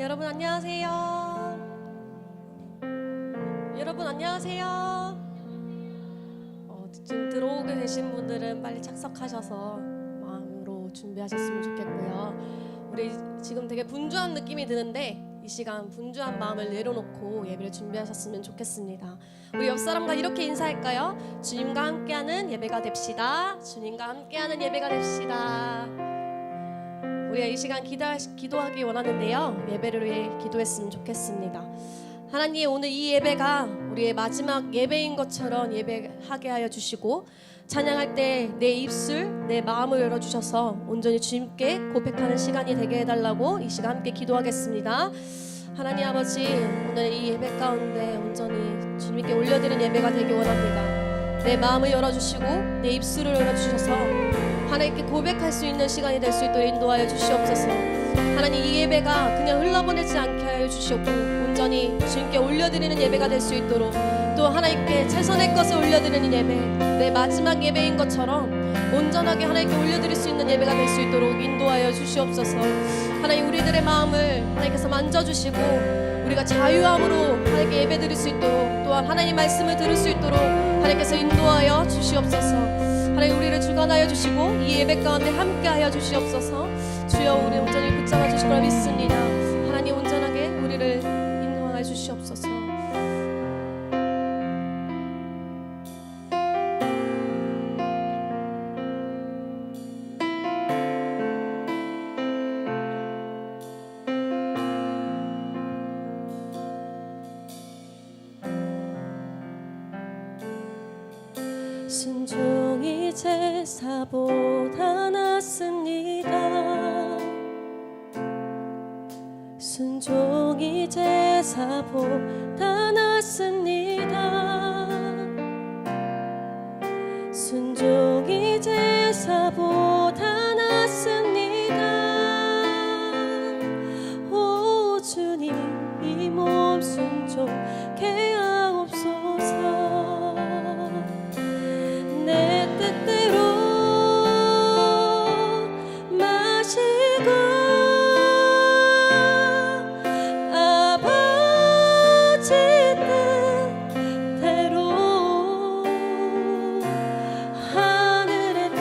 여러분 안녕하세요. 여러분 안녕하세요. 지금 들어오게 되신 분들은 빨리 착석하셔서 마음으로 준비하셨으면 좋겠고요. 우리 지금 되게 분주한 느낌이 드는데 이 시간 분주한 마음을 내려놓고 예배를 준비하셨으면 좋겠습니다. 우리 옆 사람과 이렇게 인사할까요? 주님과 함께하는 예배가 됩시다. 주님과 함께하는 예배가 됩시다. 우리가 이 시간 기도하기 원하는데요, 예배를 위해 기도했으면 좋겠습니다. 하나님, 오늘 이 예배가 우리의 마지막 예배인 것처럼 예배하게 하여 주시고, 찬양할 때 내 입술, 내 마음을 열어주셔서 온전히 주님께 고백하는 시간이 되게 해달라고 이 시간 함께 기도하겠습니다. 하나님 아버지, 오늘 이 예배 가운데 온전히 주님께 올려드리는 예배가 되기 원합니다. 내 마음을 열어주시고 내 입술을 열어주셔서 하나님께 고백할 수 있는 시간이 될 수 있도록 인도하여 주시옵소서. 하나님, 이 예배가 그냥 흘러보내지 않게 하여 주시옵고 온전히 주님께 올려드리는 예배가 될 수 있도록, 또 하나님께 최선의 것을 올려드리는 예배, 내 마지막 예배인 것처럼 온전하게 하나님께 올려드릴 수 있는 예배가 될 수 있도록 인도하여 주시옵소서. 하나님, 우리들의 마음을 하나님께서 만져주시고 우리가 자유함으로 하나님께 예배드릴 수 있도록, 또한 하나님 말씀을 들을 수 있도록 하나님께서 인도하여 주시옵소서. 하나님, 우리를 주관하여 주시고 이 예배 가운데 함께하여 주시옵소서. 주여, 우리 온전히 붙잡아 주실 거라 믿습니다. 하나님, 온전하게 우리를 인도하여 주시옵소서. 순종이 제사보다 낫습니다. 순종이 제사보다 낫습니다. 순종이 제사보다 낫습니다. 오 주님, 이 몸 순종케 하옵소서. 내 뜻대로 마시고 아버지 뜻대로 하늘의 뜻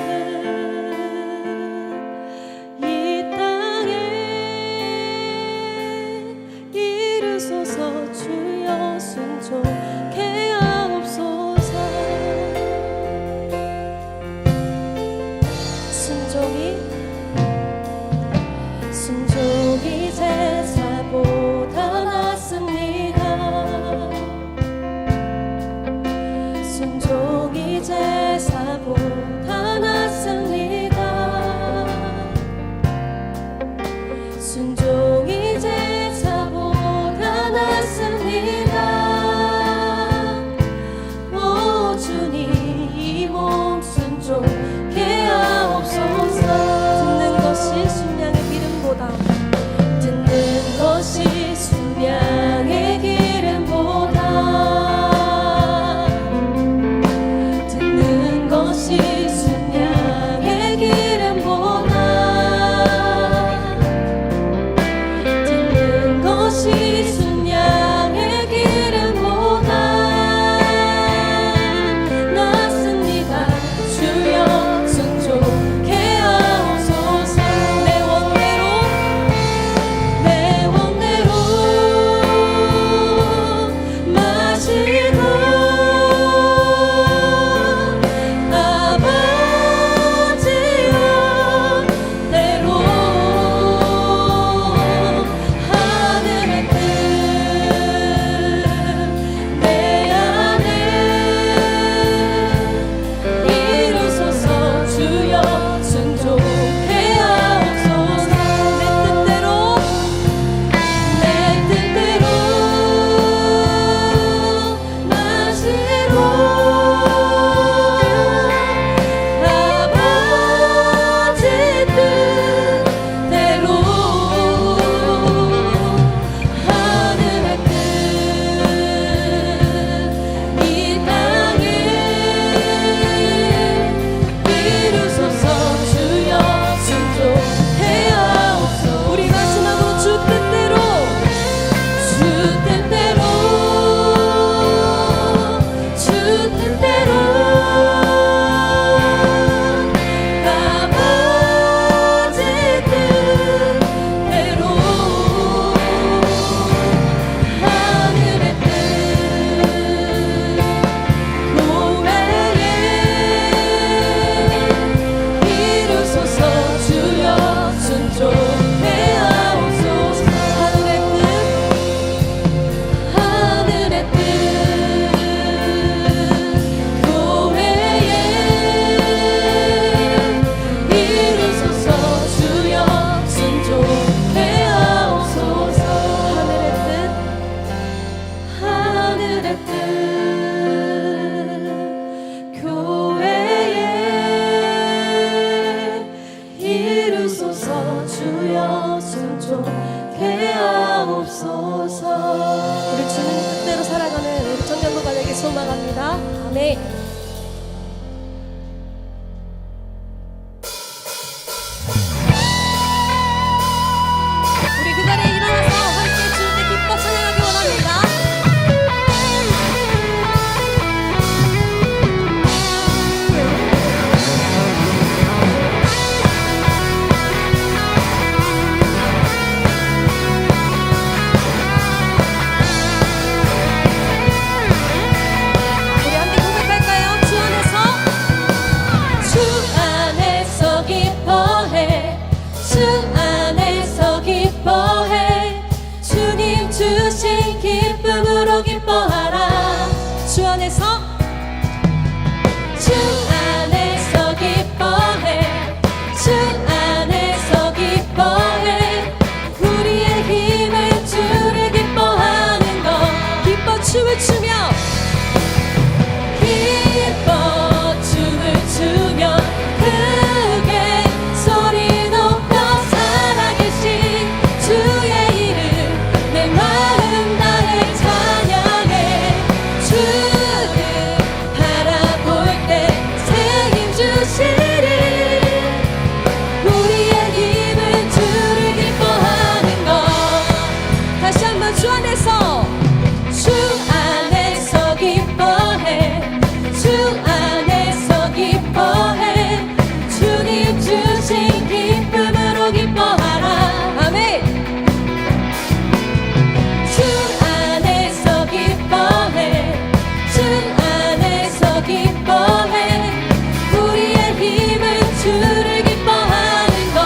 주를 기뻐하는 것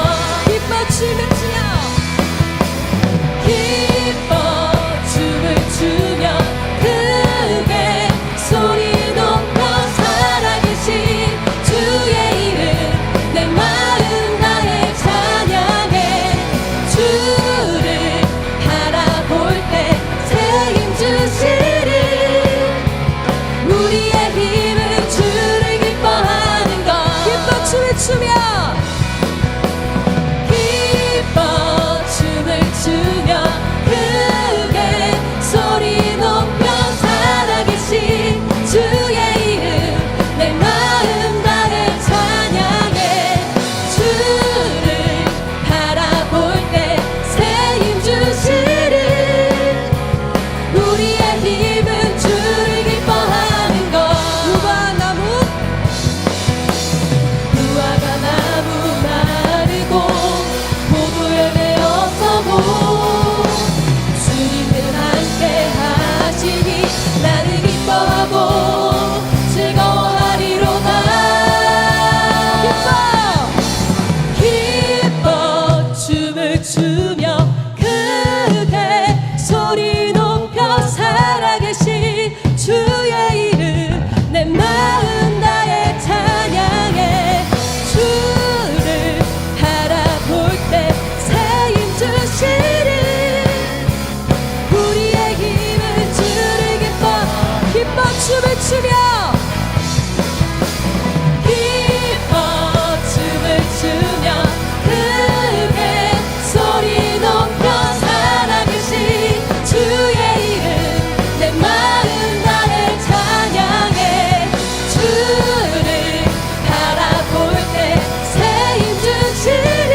기뻐 춤을 추며 기뻐 춤을 추며 크게 소리 높여 살아계신 주의 이름 내 마음 다해 찬양해 주를 바라볼 때 새 힘 주시리 우리의 힘은 주를 기뻐하는 것 기뻐 춤을 추며 기뻐 춤을 추며 크게 소리 높여 살아계신 주의 이름 내 마음 다해 찬양해 주를 바라볼 때 새 힘 주시리 우리의 힘은 주를 기뻐하는 것 무화과 나무 마르고 포도 열매 없어도 주님은 함께 하시니 나를 기뻐하고 즐거워하리로다 기뻐 춤을 추며 크게 소리 높여 살아계신 주의 이름 내 마음 다해 찬양해 주를 바라볼 때 새 힘 주시리 우리의 힘은 주를 기뻐 춤을 추며 기뻐 춤을 추며 크게 소리 높여 살아계신 주의 이름 내 마음 다해 찬양해 주를 바라볼 때 새 힘 주시리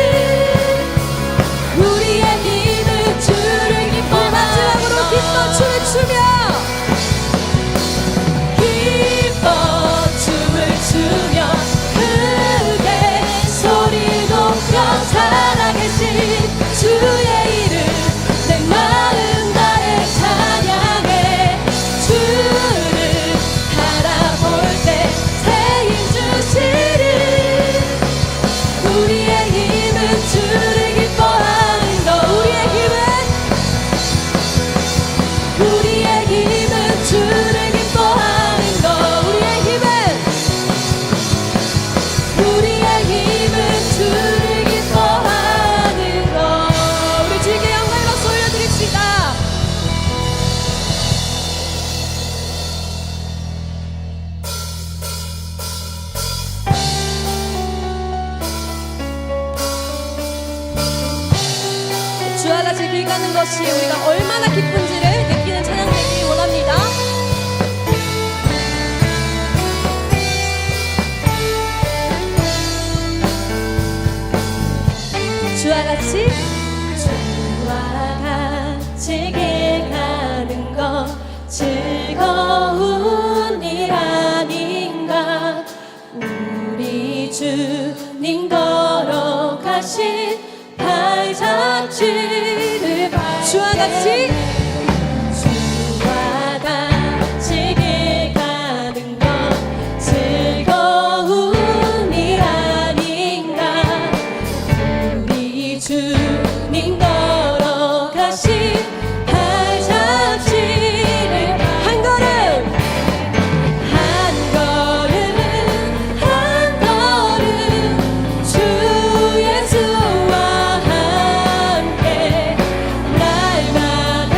우리의 힘은 주를 기뻐하는 마지막으로 기뻐 춤을 추며 기뻐 춤을 추며 크게 소리 높여 살아계신 주의 이름 내 마음 다해 찬양해 주를 바라볼 때 새 힘 주시리 우리의 힘은 주를 기뻐하는 것 우리의 힘은 주를 기뻐하는 것 우리의 힘은 주를 기뻐하는 것 우리 주님께 영광의 박수 올려드립시다. 주와 같이 길 가는 것이 우리가 얼마나 기쁜지를 느끼는 찬양 되기 원합니다. 주와 같이 길 가는 것 즐거운 일 아닌가 우리 주님 걸어가신 발자취를 주와 같이 길 가는 것 즐거운 일 아닌가 우리 주님 걸어가신 발자취를 한 걸음 주 예수와 함께 날마다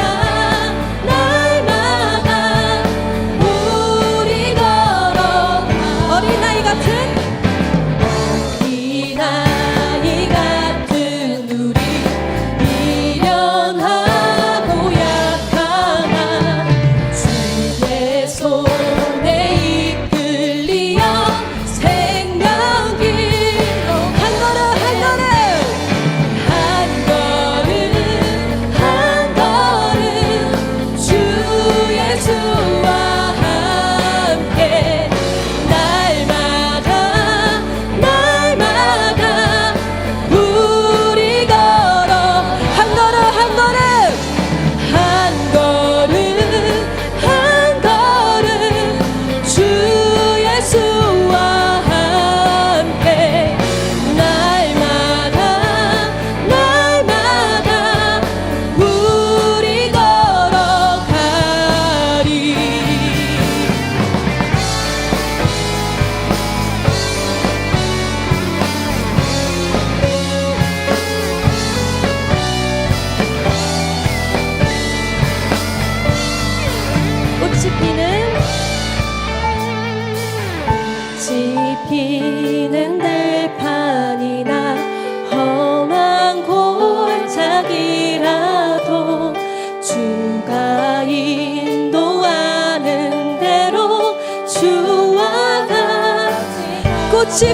꽃이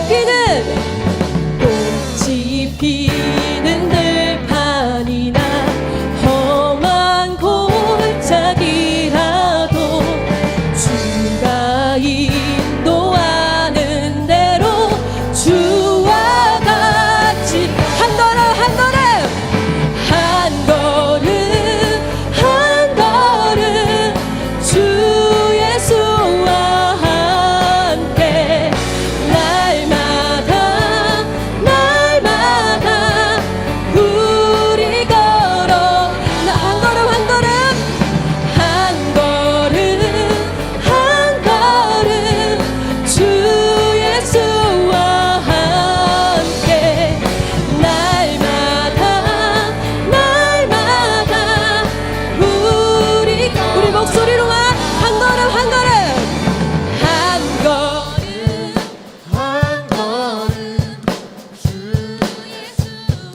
피는 들판이나 험한 골짜기라도 주가 인도하는 대로 주와 같이 한 걸음 한 걸음 한 걸음 한 걸음 주 예수와 함께 날마다 우리 걸어 나 한 걸음 한 걸음 한 걸음 한 걸음 주 예수와 함께 날마다 우리 목소리로만 한 걸음 한 걸음 한 걸음 한 걸음 주 예수와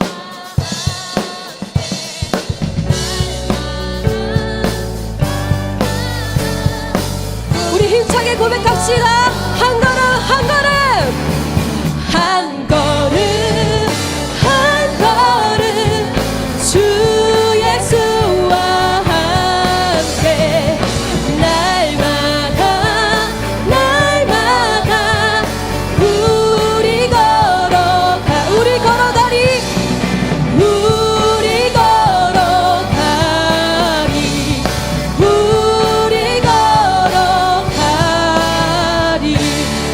우리 힘차게 고백합시다. 한 걸음 한 걸음 한 걸음 한 걸음 주 예수와 함께 날마다 우리 걸어가리 우리 걸어가리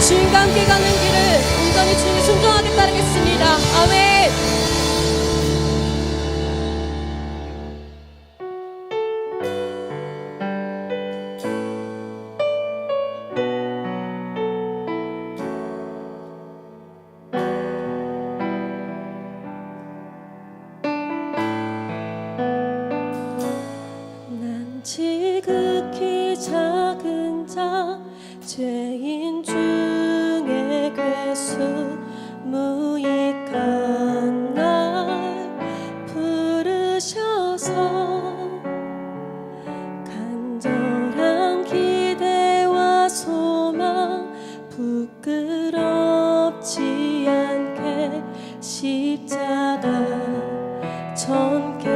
주님과 함께 가는 길을 온전히 주님 순종하게 따르겠습니다. 아멘. 난 지극히 작은 자 죄인 중에 괴수 무익한 날 부르셔서 간절한 기대와 소망 부끄럽지 않게 십자가 전개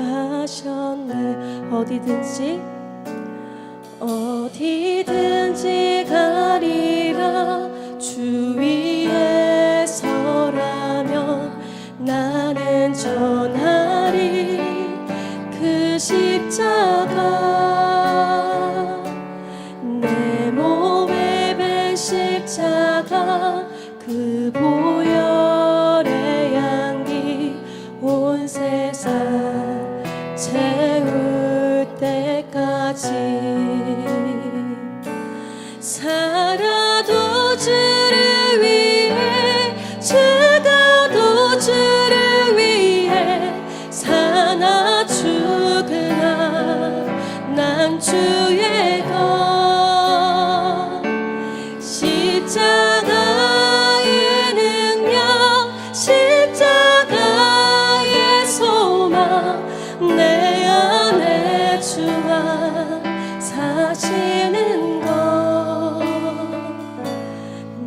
하셨네. 어디든지 가리라 주 위에 서라면 나는 전하리 그 십자가 내 몸에 밴 십자가 그 보혈의 향기 온 세상 채울 때까지 살아도 주를 위해 죽어도 주를 위해 사나 죽으나 난 주의 것 십자가의 능력 십자가의 소망 내 안에 주와 사시는 것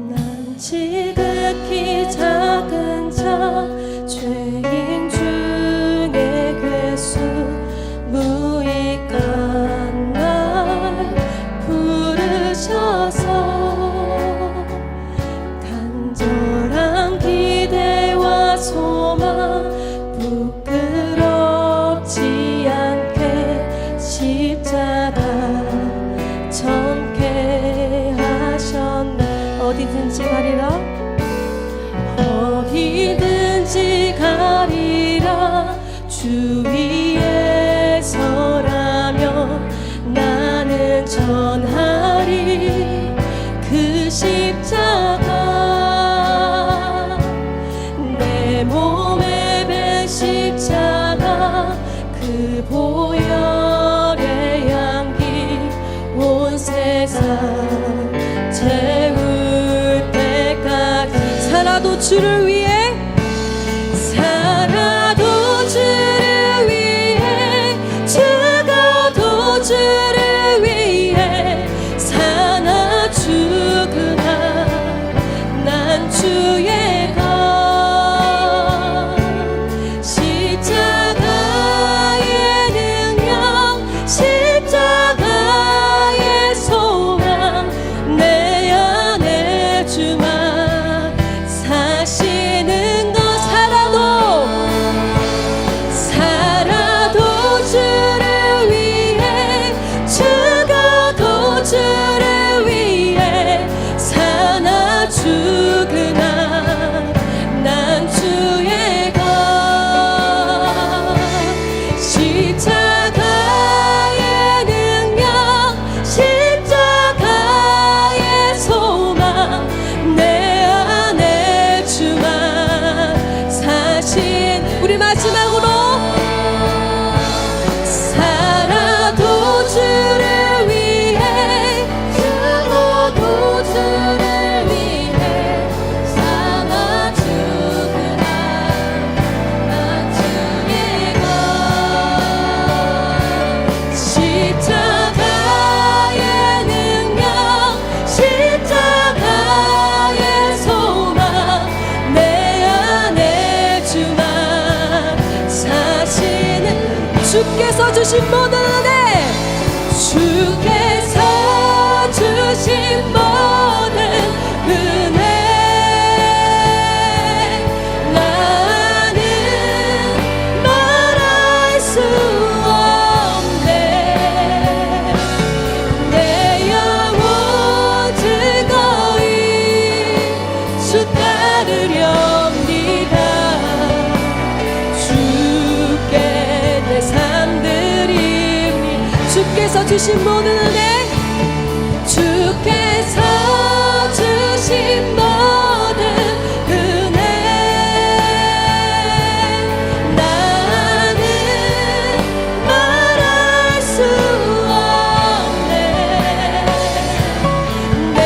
난 지극히 작은 자 죄인 중에 괴수 무익한 날 부르셔서 간절한 기대와 소망 부끄럽지 않게 십자가 전개 하셨네. 어디든지 가리라 어디든지 가리라 주 위에 서라면 나는 전하리 그 십자가 내 몸에 밴 십자가 그 보혈의 향기 온 세상 채울 때까지 살아도 주를 위해 살아도 주를 위해 죽어도 주를 위해 사나 죽으나 난 주께서 주신 모든 은혜, 주께서 주신 모든 은혜, 나는 말할 수 없네. 내 영혼 즐거이 주 따르렵니다. 주께 내 삶 드립니. 주께서 주신 모든 은혜, 주께서 주신 모든 은혜, 나는 말할 수 없네. 내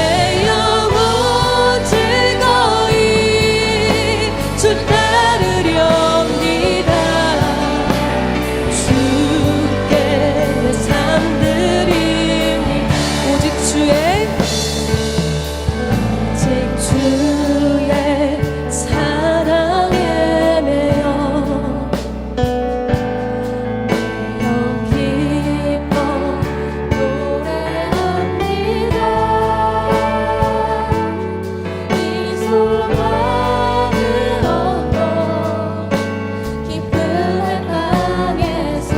영혼 즐거이 주 따르렵니다. 주께 내 삶 드립니. 오직 주의 사랑에 매여 영 기뻐 노래합니다. 이 소망을 얻어 기쁨의 땅에서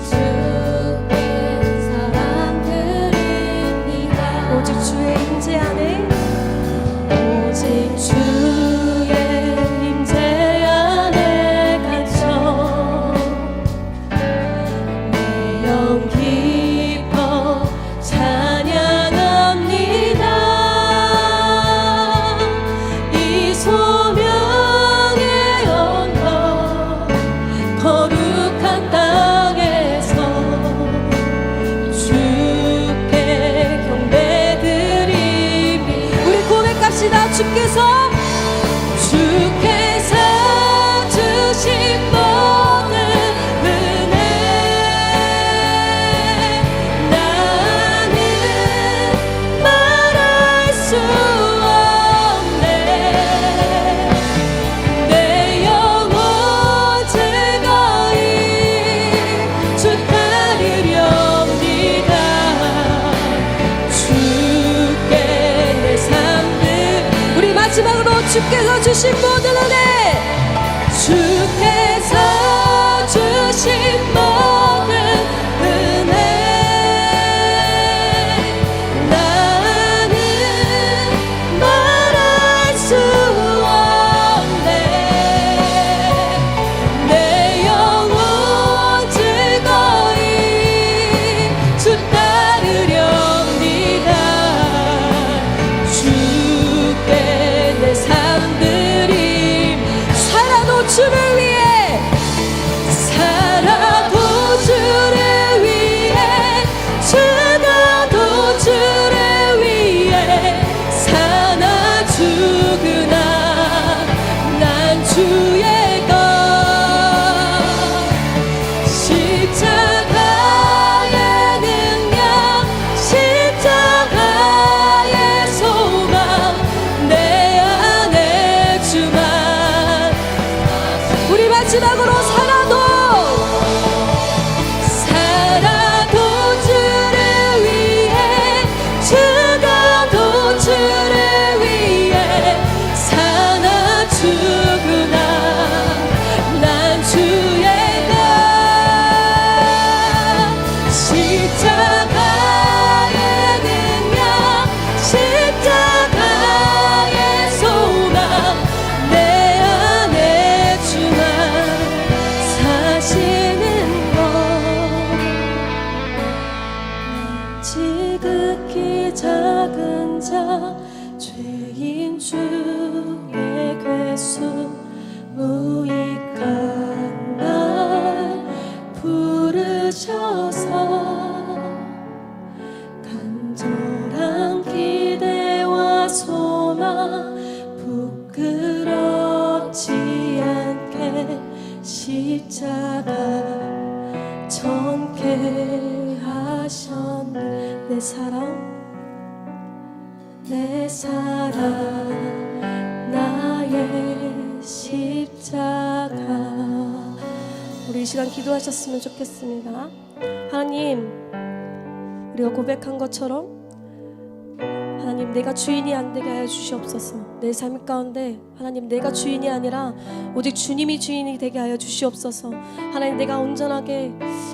주께 사랑 드립니다. 오직 주의 임재 안에, 오직 주의 임재 안에 갇혀 내 영 기뻐 찬양합니다. 이 소명의 언덕 거룩한 땅에서 주께 경배드리니. 우리 고백합시다. 주께서 주신 모든 은혜, 나는 말할 수 없네. 내 영혼 즐거이 주 따르렵니다. 주께 내 삶들. 우리 마지막으로 주께서 주신 모든 은혜, 주께서 주신 모든 은혜, 나는 말할 수 없네. 내 영혼 즐거이 주 따르렵니다. 주께 내 삶 드림. 살아도 주를 위해, 살아도 주를 위해, 죽어도 주를 위해, 사나 죽으나 난 주의 것. 십자가의 능력, 십자가의 소망, 내 안에 주만. 우리 마지막으로 살아도 주를 위해, 죽어도 주를 위해, 사나 죽으나 난 주의 것. 십자가의 능력, 십자가의 소망, 내 안에 주만 사시는 것. 지극히 작은 자 죄인 중에 괴수 무익한 날 부르셔서 간절한 기대와 소망 부끄럽지 않게 십자가 전케 하셨네. 내 사랑 나의 십자가. 우리 시간 기도하셨으면 좋겠습니다. 하나님, 우리가 고백한 것처럼 하나님, 내가 주인이 안 되게 하여 주시옵소서. 내 삶 가운데 하나님, 내가 주인이 아니라 오직 주님이 주인이 되게 하여 주시옵소서. 하나님, 내가 온전하게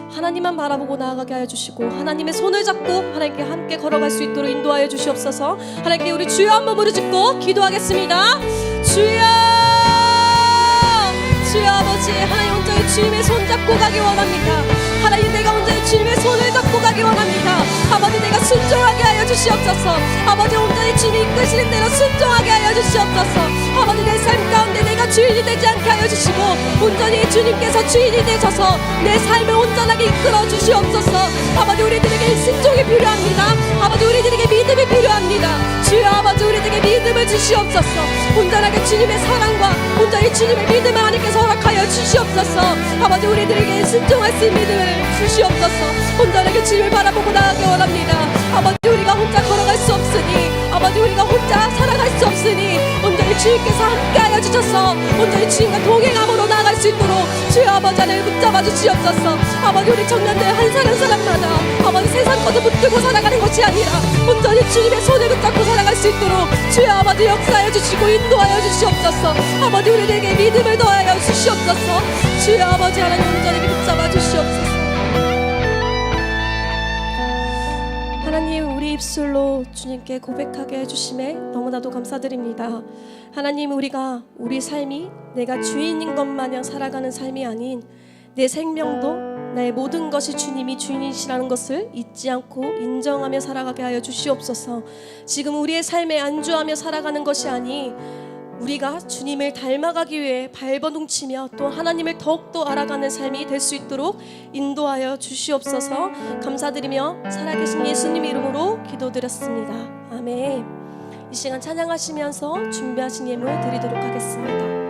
하나님만 바라보고 나아가게 하여 주시고 하나님의 손을 잡고 하나님께 함께 걸어갈 수 있도록 인도하여 주시옵소서. 하나님께 우리 주여 한번 부르짖고 기도하겠습니다. 주여, 주여 아버지, 하나님 온전히 주님의 손 잡고 가기 원합니다. 하나님, 내가 온전히 주님의 손을 잡고 가기 원합니다. 아버지, 내가 순종하게 하여 주시옵소서. 아버지, 온전히 주님이 이끄시는 대로 순종하게 하여 주시옵소서. 아버지, 내 삶 가운데 내가 주인이 되지 않게 하여 주시고 온전히 주님께서 주인이 되셔서 내 삶을 온전하게 이끌어 주시옵소서. 아버지, 우리들에게 순종이 필요합니다. 아버지, 우리들에게 믿음이 필요합니다. 주여 아버지, 우리들에게 믿음을 주시옵소서. 온전하게 주님의 사랑과 온전히 주님의 믿음을 하나님께서 허락하여 주시옵소서. 아버지, 우리들에게 순종할 수 있는 믿음을 주시옵소서. 온전하게 주님을 바라보고 나아가기 원합니다. 아버지, 우리가 혼자 걸어갈 수 없으니, 아버지, 우리가 혼자 살아갈 수 없으니 온전히 주님께서 함께하여 주셔서 온전히 주님과 동행함으로 나아갈 수 있도록 주여 아버지 하나님 붙잡아 주시옵소서. 아버지, 우리 청년들 한 사람 한 사람마다 아버지 세상 것을 붙들고 살아가는 것이 아니라 온전히 주님의 손을 붙잡고 살아갈 수 있도록 주여 아버지 역사하여 주시고 인도하여 주시옵소서. 아버지, 우리에게 믿음을 더하여 주시옵소서. 주여 아버지 하나님 온전히 붙잡아 주시옵소서. 하나님, 우리 입술로 주님께 고백하게 해주심에 너무나도 감사드립니다. 하나님, 우리가 우리 삶이 내가 주인인 것 마냥 살아가는 삶이 아닌 내 생명도 나의 모든 것이 주님이 주인이시라는 것을 잊지 않고 인정하며 살아가게 하여 주시옵소서. 지금 우리의 삶에 안주하며 살아가는 것이 아니 우리가 주님을 닮아가기 위해 발버둥치며 또 하나님을 더욱더 알아가는 삶이 될 수 있도록 인도하여 주시옵소서. 감사드리며 살아계신 예수님 이름으로 기도드렸습니다. 아멘. 이 시간 찬양하시면서 준비하신 예물 드리도록 하겠습니다.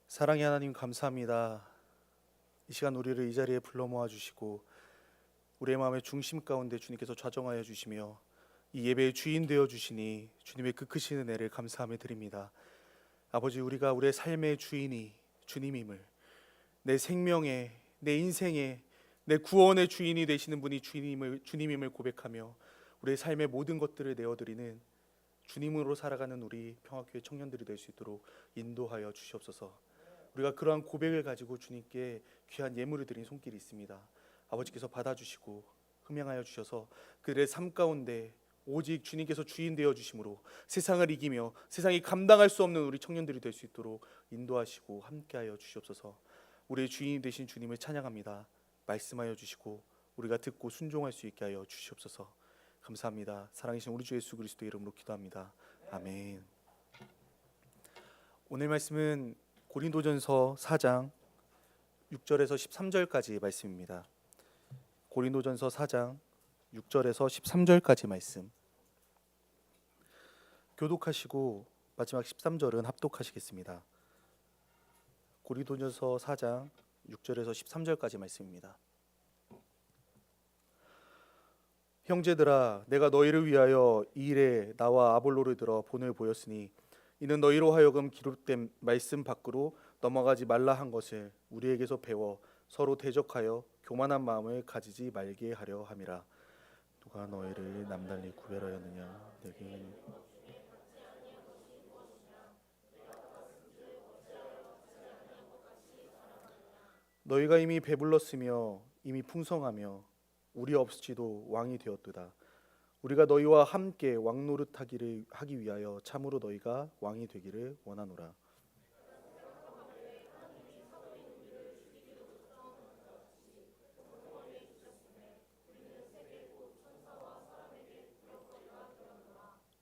사랑의 하나님, 감사합니다. 이 시간 우리를 이 자리에 불러 모아 주시고 우리의 마음의 중심 가운데 주님께서 좌정하여 주시며 이 예배의 주인 되어 주시니 주님의 그 크신 은혜를 감사하며 드립니다. 아버지, 우리가 우리의 삶의 주인이 주님임을, 내 생명의, 내 인생의, 내 구원의 주인이 되시는 분이 주님임을 고백하며 우리의 삶의 모든 것들을 내어드리는 주님으로 살아가는 우리 평화교회 청년들이 될 수 있도록 인도하여 주시옵소서. 우리가 그러한 고백을 가지고 주님께 귀한 예물을 드린 손길이 있습니다. 아버지께서 받아주시고 흠양하여 주셔서 그들의 삶 가운데 오직 주님께서 주인 되어 주심으로 세상을 이기며 세상이 감당할 수 없는 우리 청년들이 될 수 있도록 인도하시고 함께하여 주시옵소서. 우리의 주인이 되신 주님을 찬양합니다. 말씀하여 주시고 우리가 듣고 순종할 수 있게 하여 주시옵소서. 감사합니다. 사랑이신 우리 주 예수 그리스도의 이름으로 기도합니다. 아멘. 오늘 말씀은 고린도전서 4장 6절에서 13절까지 말씀입니다. 고린도전서 4장 6절에서 13절까지 말씀. 교독하시고 마지막 13절은 합독하시겠습니다. 고린도전서 4장 6절에서 13절까지 말씀입니다. 형제들아, 내가 너희를 위하여 이 일에 나와 아볼로를 들어 본을 보였으니 이는 너희로 하여금 기록된 말씀 밖으로 넘어가지 말라 한 것을 우리에게서 배워 서로 대적하여 교만한 마음을 가지지 말게 하려 함이라. 누가 너희를 남달리 구별하였느냐? 내게 너희가 이미 배불렀으며 이미 풍성하며 우리 없이도 왕이 되었도다. 우리가 너희와 함께 왕노릇하기를 하기 위하여 참으로 너희가 왕이 되기를 원하노라.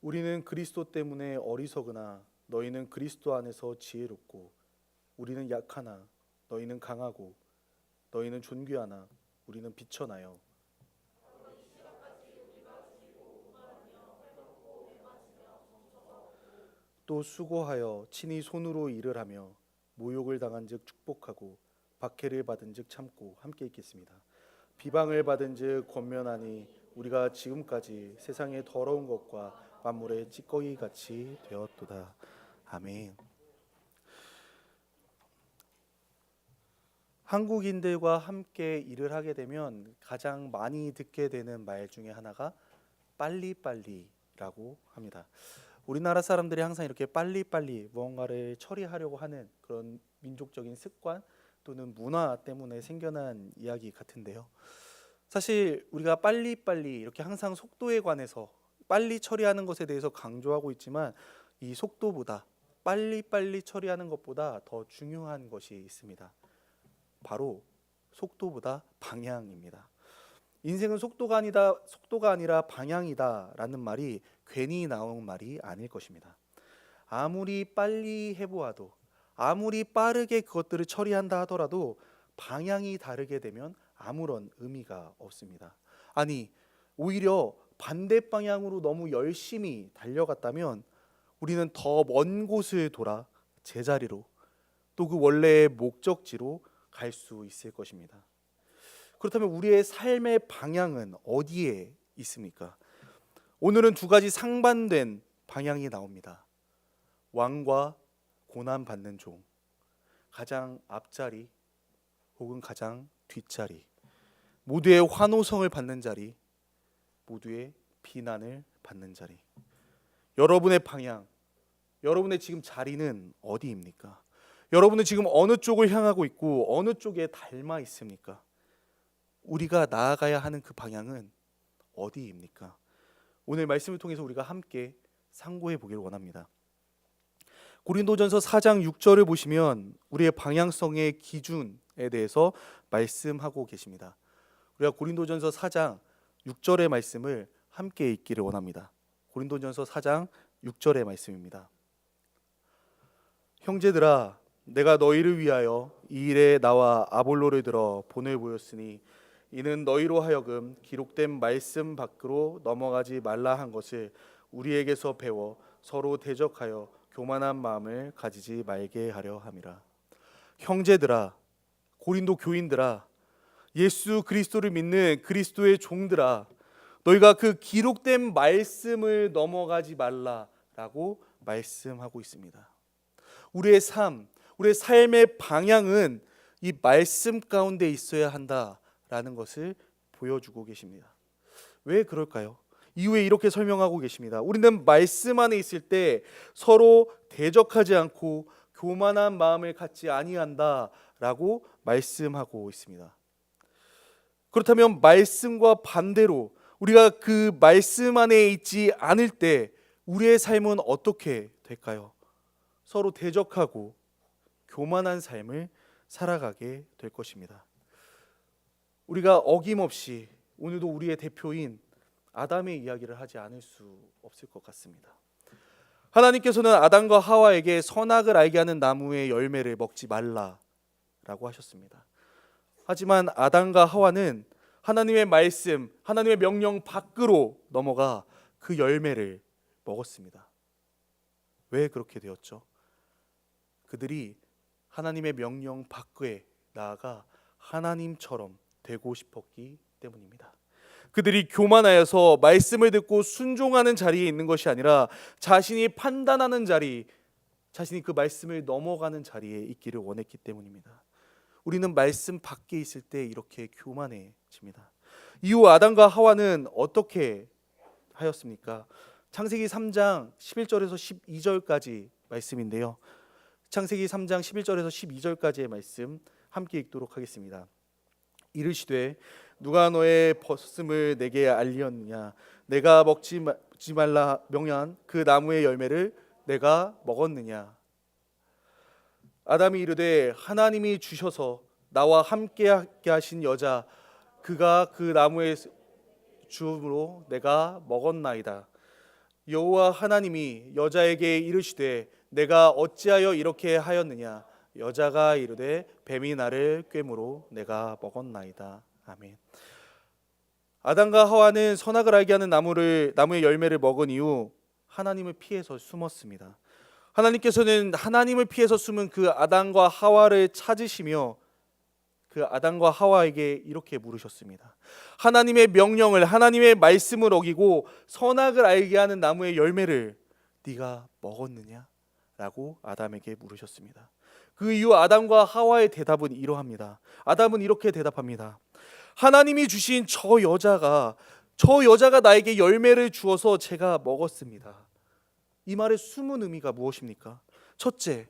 우리는 그리스도 때문에 어리석으나 너희는 그리스도 안에서 지혜롭고 우리는 약하나 너희는 강하고 너희는 존귀하나 우리는 비천하여 또 수고하여 친히 손으로 일을 하며 모욕을 당한즉 축복하고 박해를 받은즉 참고 함께 있겠습니다. 비방을 받은즉 권면하니 우리가 지금까지 세상의 더러운 것과 만물의 찌꺼기 같이 되었도다. 아멘. 한국인들과 함께 일을 하게 되면 가장 많이 듣게 되는 말 중에 하나가 빨리빨리라고 합니다. 우리나라 사람들이 항상 이렇게 빨리빨리 무언가를 처리하려고 하는 그런 민족적인 습관 또는 문화 때문에 생겨난 이야기 같은데요. 사실 우리가 빨리빨리 이렇게 항상 속도에 관해서 빨리 처리하는 것에 대해서 강조하고 있지만 이 속도보다 빨리빨리 처리하는 것보다 더 중요한 것이 있습니다. 바로 속도보다 방향입니다. 인생은 속도가 아니라 방향이다라는 말이 괜히 나온 말이 아닐 것입니다. 아무리 빨리 해보아도 아무리 빠르게 그것들을 처리한다 하더라도 방향이 다르게 되면 아무런 의미가 없습니다. 아니, 오히려 반대 방향으로 너무 열심히 달려갔다면 우리는 더 먼 곳을 돌아 제자리로 또 그 원래의 목적지로 갈 수 있을 것입니다. 그렇다면 우리의 삶의 방향은 어디에 있습니까? 오늘은 두 가지 상반된 방향이 나옵니다. 왕과 고난받는 종, 가장 앞자리 혹은 가장 뒷자리, 모두의 환호성을 받는 자리, 모두의 비난을 받는 자리. 여러분의 방향, 여러분의 지금 자리는 어디입니까? 여러분은 지금 어느 쪽을 향하고 있고 어느 쪽에 닮아 있습니까? 우리가 나아가야 하는 그 방향은 어디입니까? 오늘 말씀을 통해서 우리가 함께 상고해 보기를 원합니다. 고린도전서 4장 6절을 보시면 우리의 방향성의 기준에 대해서 말씀하고 계십니다. 우리가 고린도전서 4장 6절의 말씀을 함께 읽기를 원합니다. 고린도전서 4장 6절의 말씀입니다. 형제들아, 내가 너희를 위하여 이 일에 나와 아볼로를 들어 본을 보였으니 이는 너희로 하여금 기록된 말씀 밖으로 넘어가지 말라 한 것을 우리에게서 배워 서로 대적하여 교만한 마음을 가지지 말게 하려 함이라. 형제들아, 고린도 교인들아, 예수 그리스도를 믿는 그리스도의 종들아, 너희가 그 기록된 말씀을 넘어가지 말라라고 말씀하고 있습니다. 우리의 삶의 방향은 이 말씀 가운데 있어야 한다라는 것을 보여주고 계십니다. 왜 그럴까요? 이후에 이렇게 설명하고 계십니다. 우리는 말씀 안에 있을 때 서로 대적하지 않고 교만한 마음을 갖지 아니한다라고 말씀하고 있습니다. 그렇다면 말씀과 반대로 우리가 그 말씀 안에 있지 않을 때 우리의 삶은 어떻게 될까요? 서로 대적하고 교만한 삶을 살아가게 될 것입니다. 우리가 어김없이 오늘도 우리의 대표인 아담의 이야기를 하지 않을 수 없을 것 같습니다. 하나님께서는 아담과 하와에게 선악을 알게 하는 나무의 열매를 먹지 말라라고 하셨습니다. 하지만 아담과 하와는 하나님의 말씀, 하나님의 명령 밖으로 넘어가 그 열매를 먹었습니다. 왜 그렇게 되었죠? 그들이 하나님의 명령 밖에 나아가 하나님처럼 되고 싶었기 때문입니다. 그들이 교만하여서 말씀을 듣고 순종하는 자리에 있는 것이 아니라 자신이 판단하는 자리, 자신이 그 말씀을 넘어가는 자리에 있기를 원했기 때문입니다. 우리는 말씀 밖에 있을 때 이렇게 교만해집니다. 이후 아담과 하와는 어떻게 하였습니까? 창세기 3장 11절에서 12절까지 말씀인데요. 창세기 3장 11절에서 12절까지의 말씀 함께 읽도록 하겠습니다. 이르시되 누가 너의 벗음을 내게 알리었느냐? 내가 먹지 말라 명한 그 나무의 열매를 내가 먹었느냐? 아담이 이르되 하나님이 주셔서 나와 함께하게 하신 여자 그가 그 나무의 주음으로 내가 먹었나이다. 여호와 하나님이 여자에게 이르시되 내가 어찌하여 이렇게 하였느냐? 여자가 이르되 뱀이 나를 꿰므로 내가 먹었나이다. 아멘. 아담과 하와는 선악을 알게 하는 나무의 열매를 먹은 이후 하나님을 피해서 숨었습니다. 하나님께서는 하나님을 피해서 숨은 그 아담과 하와를 찾으시며 그 아담과 하와에게 이렇게 물으셨습니다. 하나님의 명령을, 하나님의 말씀을 어기고 선악을 알게 하는 나무의 열매를 네가 먹었느냐? 라고 아담에게 물으셨습니다. 그 이후 아담과 하와의 대답은 이러합니다. 아담은 이렇게 대답합니다. 하나님이 주신 저 여자가 나에게 열매를 주어서 제가 먹었습니다. 이 말의 숨은 의미가 무엇입니까? 첫째,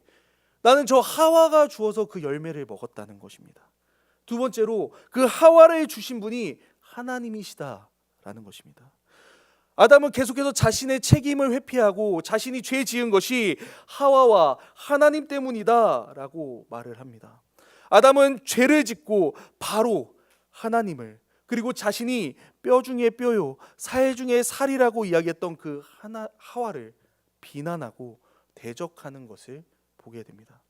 나는 저 하와가 주어서 그 열매를 먹었다는 것입니다. 두 번째로 그 하와를 주신 분이 하나님이시다라는 것입니다. 아담은 계속해서 자신의 책임을 회피하고 자신이 죄 지은 것이 하와와 하나님 때문이다라고 말을 합니다. 아담은 죄를 짓고 바로 하나님을, 그리고 자신이 뼈 중에 뼈요 살 중에 살이라고 이야기했던 그 하와를 비난하고 대적하는 것을 보게 됩니다.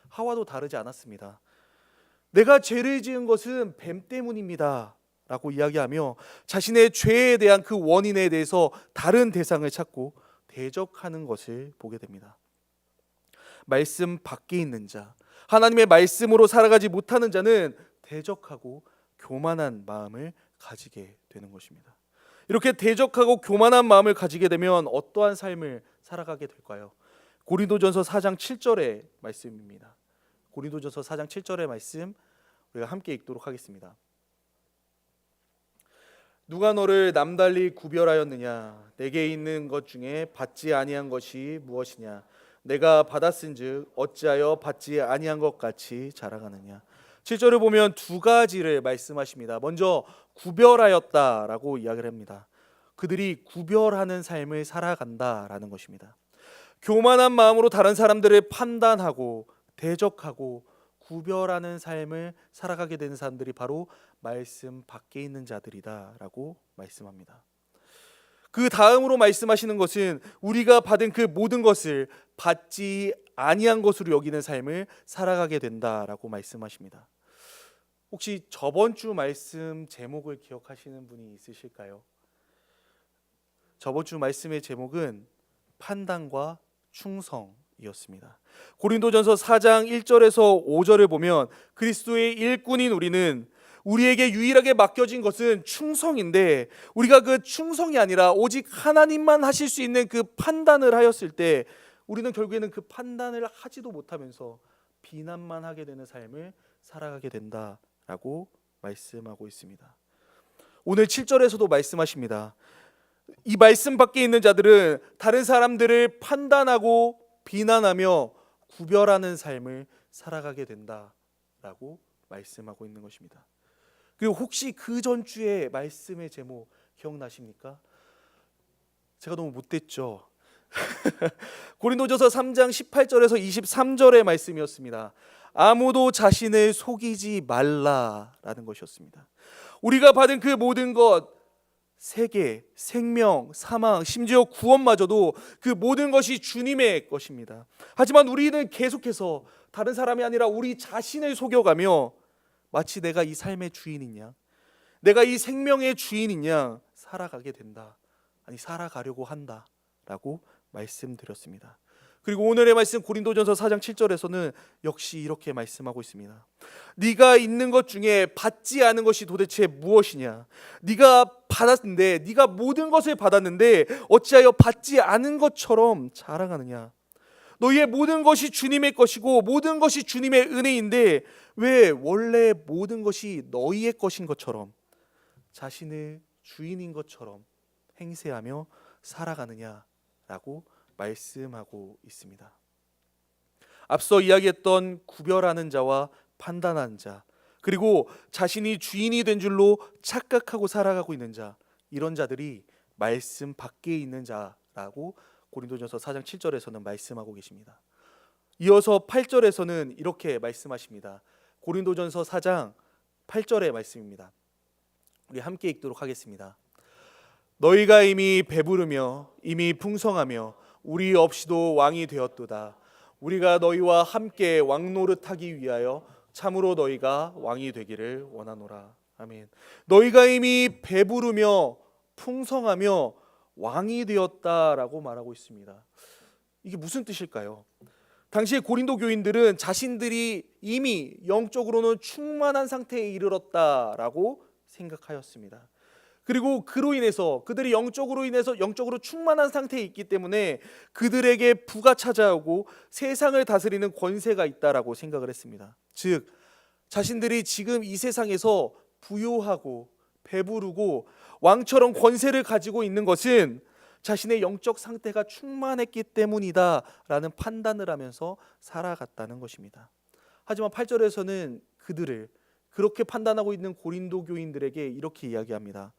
하와도 다르지 않았습니다. 내가 죄를 지은 것은 뱀 때문입니다 라고 이야기하며 자신의 죄에 대한 그 원인에 대해서 다른 대상을 찾고 대적하는 것을 보게 됩니다. 말씀 밖에 있는 자, 하나님의 말씀으로 살아가지 못하는 자는 대적하고 교만한 마음을 가지게 되는 것입니다. 이렇게 대적하고 교만한 마음을 가지게 되면 어떠한 삶을 살아가게 될까요? 고린도전서 4장 7절의 말씀입니다. 고린도전서 4장 7절의 말씀 우리가 함께 읽도록 하겠습니다. 누가 너를 남달리 구별하였느냐? 내게 있는 것 중에 받지 아니한 것이 무엇이냐? 내가 받았은즉 어찌하여 받지 아니한 것 같이 자랑하느냐? 7절을 보면 두 가지를 말씀하십니다. 먼저 구별하였다라고 이야기를 합니다. 그들이 구별하는 삶을 살아간다라는 것입니다. 교만한 마음으로 다른 사람들을 판단하고 대적하고 구별하는 삶을 살아가게 되는 사람들이 바로 말씀 밖에 있는 자들이다라고 말씀합니다. 그 다음으로 말씀하시는 것은 우리가 받은 그 모든 것을 받지 아니한 것으로 여기는 삶을 살아가게 된다라고 말씀하십니다. 혹시 저번 주 말씀 제목을 기억하시는 분이 있으실까요? 저번 주 말씀의 제목은 판단과 충성이었습니다. 고린도전서 4장 1절에서 5절을 보면 그리스도의 일꾼인 우리는 우리에게 유일하게 맡겨진 것은 충성인데 우리가 그 충성이 아니라 오직 하나님만 하실 수 있는 그 판단을 하였을 때 우리는 결국에는 그 판단을 하지도 못하면서 비난만 하게 되는 삶을 살아가게 된다라고 말씀하고 있습니다. 오늘 7절에서도 말씀하십니다. 이 말씀 밖에 있는 자들은 다른 사람들을 판단하고 비난하며 구별하는 삶을 살아가게 된다라고 말씀하고 있는 것입니다. 그리고 혹시 그 전주의 말씀의 제목 기억나십니까? 제가 너무 못됐죠. 고린도전서 3장 18절에서 23절의 말씀이었습니다. 아무도 자신을 속이지 말라라는 것이었습니다. 우리가 받은 그 모든 것, 세계, 생명, 사망, 심지어 구원마저도 그 모든 것이 주님의 것입니다. 하지만 우리는 계속해서 다른 사람이 아니라 우리 자신을 속여가며 마치 내가 이 삶의 주인이냐, 내가 이 생명의 주인이냐 살아가게 된다. 아니, 살아가려고 한다라고 말씀드렸습니다. 그리고 오늘의 말씀 고린도전서 4장 7절에서는 역시 이렇게 말씀하고 있습니다. 네가 있는 것 중에 받지 않은 것이 도대체 무엇이냐? 네가 받았는데, 네가 모든 것을 받았는데 어찌하여 받지 않은 것처럼 자랑하느냐? 너희의 모든 것이 주님의 것이고 모든 것이 주님의 은혜인데 왜 원래 모든 것이 너희의 것인 것처럼 자신을 주인인 것처럼 행세하며 살아가느냐라고 말씀하고 있습니다. 앞서 이야기했던 구별하는 자와 판단하는 자, 그리고 자신이 주인이 된 줄로 착각하고 살아가고 있는 자, 이런 자들이 말씀 밖에 있는 자라고 고린도전서 4장 7절에서는 말씀하고 계십니다. 이어서 8절에서는 이렇게 말씀하십니다. 고린도전서 4장 8절의 말씀입니다. 우리 함께 읽도록 하겠습니다. 너희가 이미 배부르며 이미 풍성하며 우리 없이도 왕이 되었도다. 우리가 너희와 함께 왕노릇하기 위하여 참으로 너희가 왕이 되기를 원하노라. 아멘. 너희가 이미 배부르며 풍성하며 왕이 되었다라고 말하고 있습니다. 이게 무슨 뜻일까요? 당시의 고린도 교인들은 자신들이 이미 영적으로는 충만한 상태에 이르렀다라고 생각하였습니다. 그리고 그로 인해서 그들이 영적으로 충만한 상태에 있기 때문에 그들에게 부가 찾아오고 세상을 다스리는 권세가 있다라고 생각을 했습니다. 즉 자신들이 지금 이 세상에서 부요하고 배부르고 왕처럼 권세를 가지고 있는 것은 자신의 영적 상태가 충만했기 때문이다라는 판단을 하면서 살아갔다는 것입니다. 하지만 8절에서는 그들을 그렇게 판단하고 있는 고린도 교인들에게 이렇게 이야기합니다.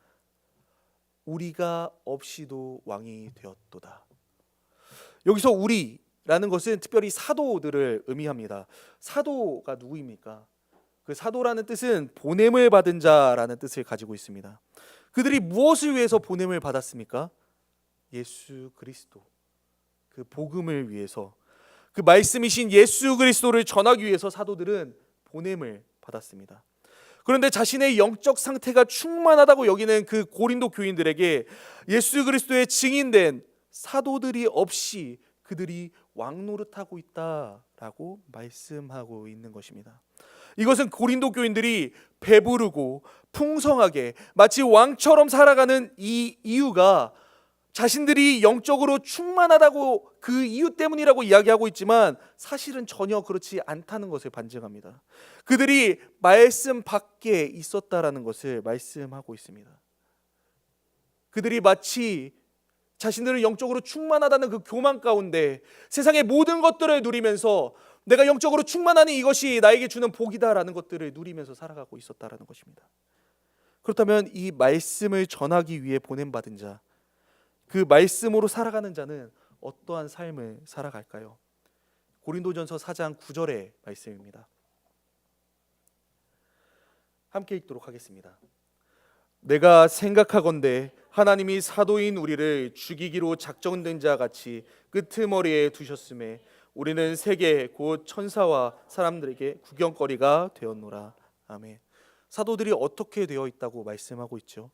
우리가 없이도 왕이 되었도다. 여기서 우리라는 것은 특별히 사도들을 의미합니다. 사도가 누구입니까? 그 사도라는 뜻은 보냄을 받은 자라는 뜻을 가지고 있습니다. 그들이 무엇을 위해서 보냄을 받았습니까? 예수 그리스도, 그 복음을 위해서, 그 말씀이신 예수 그리스도를 전하기 위해서 사도들은 보냄을 받았습니다. 그런데 자신의 영적 상태가 충만하다고 여기는 그 고린도 교인들에게 예수 그리스도의 증인된 사도들이 없이 그들이 왕노릇하고 있다라고 말씀하고 있는 것입니다. 이것은 고린도 교인들이 배부르고 풍성하게 마치 왕처럼 살아가는 이 이유가 자신들이 영적으로 충만하다고 그 이유 때문이라고 이야기하고 있지만 사실은 전혀 그렇지 않다는 것을 반증합니다. 그들이 말씀 밖에 있었다라는 것을 말씀하고 있습니다. 그들이 마치 자신들은 영적으로 충만하다는 그 교만 가운데 세상의 모든 것들을 누리면서 내가 영적으로 충만하니 이것이 나에게 주는 복이다라는 것들을 누리면서 살아가고 있었다라는 것입니다. 그렇다면 이 말씀을 전하기 위해 보냄받은 자, 그 말씀으로 살아가는 자는 어떠한 삶을 살아갈까요? 고린도전서 4장 9절의 말씀입니다. 함께 읽도록 하겠습니다. 내가 생각하건대 하나님이 사도인 우리를 죽이기로 작정된 자 같이 끄트머리에 두셨음에 우리는 세계 곧 천사와 사람들에게 구경거리가 되었노라. 아멘. 사도들이 어떻게 되어 있다고 말씀하고 있죠?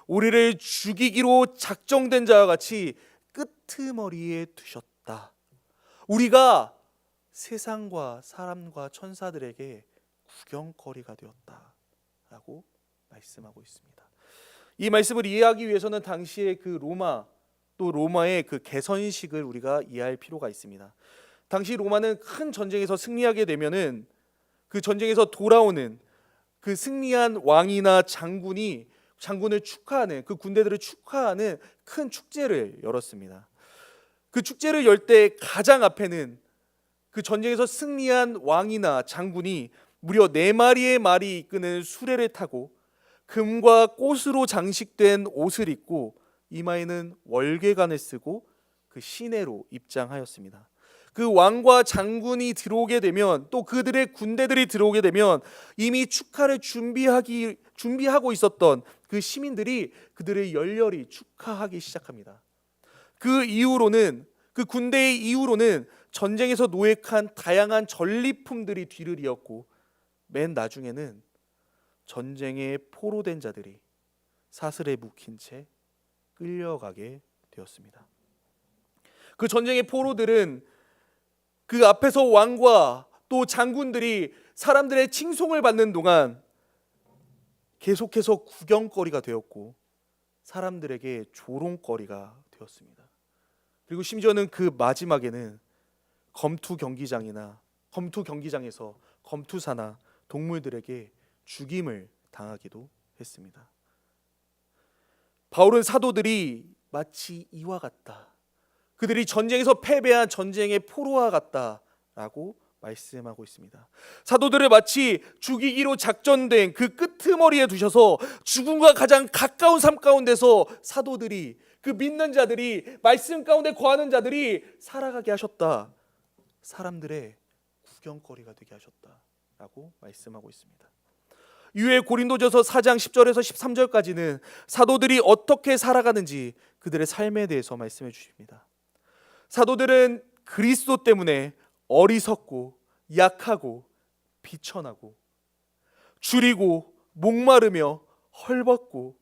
우리를 죽이기로 작정된 자와 같이 끄트머리에 두셨다. 우리가 세상과 사람과 천사들에게 구경거리가 되었다라고 말씀하고 있습니다. 이 말씀을 이해하기 위해서는 당시의 그 로마, 또 로마의 그 개선식을 우리가 이해할 필요가 있습니다. 당시 로마는 큰 전쟁에서 승리하게 되면은 그 전쟁에서 돌아오는 그 승리한 왕이나 장군을 축하하는, 그 군대들을 축하하는 큰 축제를 열었습니다. 그 축제를 열 때 가장 앞에는 그 전쟁에서 승리한 왕이나 장군이 무려 4마리의 말이 이끄는 수레를 타고 금과 꽃으로 장식된 옷을 입고 이마에는 월계관을 쓰고 그 시내로 입장하였습니다. 그 왕과 장군이 들어오게 되면, 또 그들의 군대들이 들어오게 되면 이미 축하를 준비하고 있었던 그 시민들이 그들을 열렬히 축하하기 시작합니다. 그 이후로는, 그 군대의 이후로는 전쟁에서 노획한 다양한 전리품들이 뒤를 이었고, 맨 나중에는 전쟁에 포로된 자들이 사슬에 묶인 채 끌려가게 되었습니다. 그 전쟁의 포로들은 그 앞에서 왕과 또 장군들이 사람들의 칭송을 받는 동안 계속해서 구경거리가 되었고, 사람들에게 조롱거리가 되었습니다. 그리고 심지어는 그 마지막에는 검투 경기장에서 검투사나 동물들에게 죽임을 당하기도 했습니다. 바울은 사도들이 마치 이와 같다, 그들이 전쟁에서 패배한 전쟁의 포로와 같다라고 말씀하고 있습니다. 사도들을 마치 죽이기로 작전된 그 끄트머리에 두셔서 죽음과 가장 가까운 삶 가운데서 사도들이, 그 믿는 자들이, 말씀 가운데 거하는 자들이 살아가게 하셨다, 사람들의 구경거리가 되게 하셨다라고 말씀하고 있습니다. 이후에 고린도전서 4장 10절에서 13절까지는 사도들이 어떻게 살아가는지 그들의 삶에 대해서 말씀해 주십니다. 사도들은 그리스도 때문에 어리석고 약하고 비천하고 줄이고 목마르며 헐벗고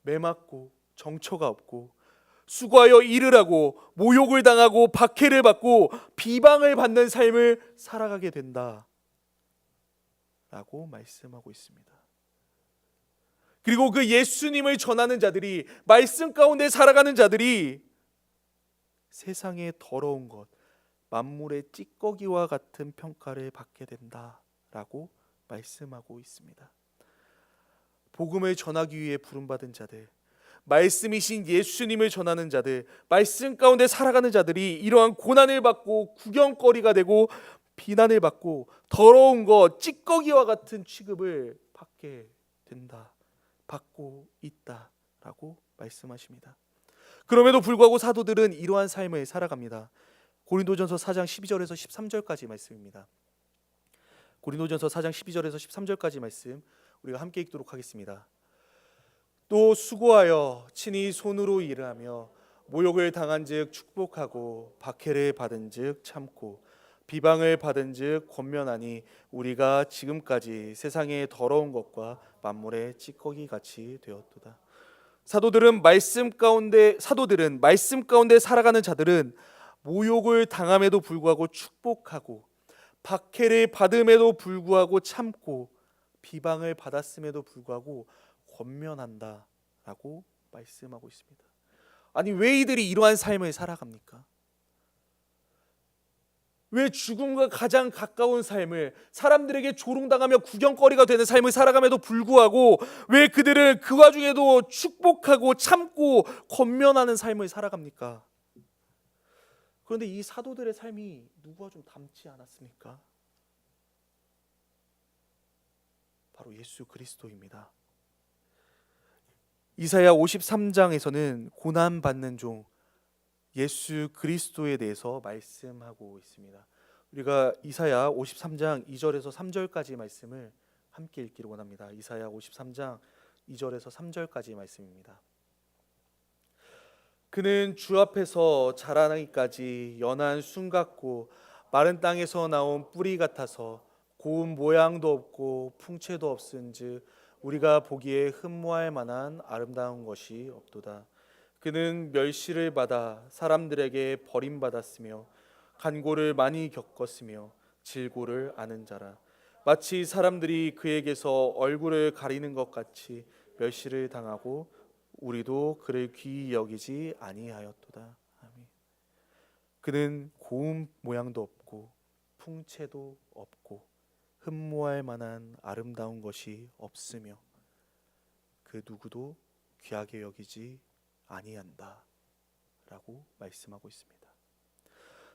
매맞고 정처가 없고 수고하여 일을 하고 모욕을 당하고 박해를 받고 비방을 받는 삶을 살아가게 된다 라고 말씀하고 있습니다. 그리고 그 예수님을 전하는 자들이, 말씀 가운데 살아가는 자들이 세상의 더러운 것, 만물의 찌꺼기와 같은 평가를 받게 된다라고 말씀하고 있습니다. 복음을 전하기 위해 부름받은 자들, 말씀이신 예수님을 전하는 자들, 말씀 가운데 살아가는 자들이 이러한 고난을 받고 구경거리가 되고 비난을 받고 더러운 것, 찌꺼기와 같은 취급을 받게 된다, 받고 있다라고 말씀하십니다. 그럼에도 불구하고 사도들은 이러한 삶을 살아갑니다. 고린도전서 4장 12절에서 13절까지 말씀입니다. 고린도전서 4장 12절에서 13절까지 말씀 우리가 함께 읽도록 하겠습니다. 또 수고하여 친히 손으로 일을 하며 모욕을 당한즉 축복하고 박해를 받은즉 참고 비방을 받은즉 권면하니 우리가 지금까지 세상의 더러운 것과 만물의 찌꺼기 같이 되었도다. 사도들은 말씀 가운데 살아가는 자들은 모욕을 당함에도 불구하고 축복하고 박해를 받음에도 불구하고 참고 비방을 받았음에도 불구하고 권면한다라고 말씀하고 있습니다. 아니, 왜 이들이 이러한 삶을 살아갑니까? 왜 죽음과 가장 가까운 삶을, 사람들에게 조롱당하며 구경거리가 되는 삶을 살아감에도 불구하고 왜 그들은 그 와중에도 축복하고 참고 권면하는 삶을 살아갑니까? 그런데 이 사도들의 삶이 누구와 좀 닮지 않았습니까? 바로 예수 그리스도입니다. 이사야 53장에서는 고난받는 종 예수 그리스도에 대해서 말씀하고 있습니다. 우리가 이사야 53장 2절에서 3절까지 말씀을 함께 읽기를 원합니다. 이사야 53장 2절에서 3절까지 말씀입니다. 그는 주 앞에서 자라나기까지 연한 순 같고 마른 땅에서 나온 뿌리 같아서 고운 모양도 없고 풍채도 없은즉 우리가 보기에 흠모할 만한 아름다운 것이 없도다. 그는 멸시를 받아 사람들에게 버림받았으며 간고를 많이 겪었으며 질고를 아는 자라. 마치 사람들이 그에게서 얼굴을 가리는 것 같이 멸시를 당하고 우리도 그를 귀히 여기지 아니하였도다. 아멘. 그는 고운 모양도 없고 풍채도 없고 흠모할 만한 아름다운 것이 없으며 그 누구도 귀하게 여기지 아니한다 라고 말씀하고 있습니다.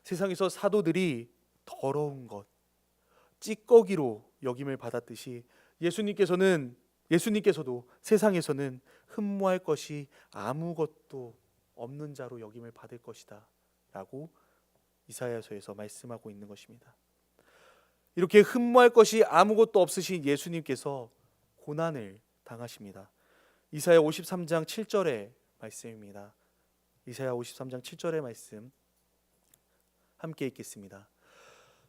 세상에서 사도들이 더러운 것, 찌꺼기로 여김을 받았듯이 예수님께서도 세상에서는 흠모할 것이 아무것도 없는 자로 여김을 받을 것이다 라고 이사야서에서 말씀하고 있는 것입니다. 이렇게 흠모할 것이 아무것도 없으신 예수님께서 고난을 당하십니다. 이사야 53장 7절의 말씀입니다. 이사야 53장 7절의 말씀 함께 읽겠습니다.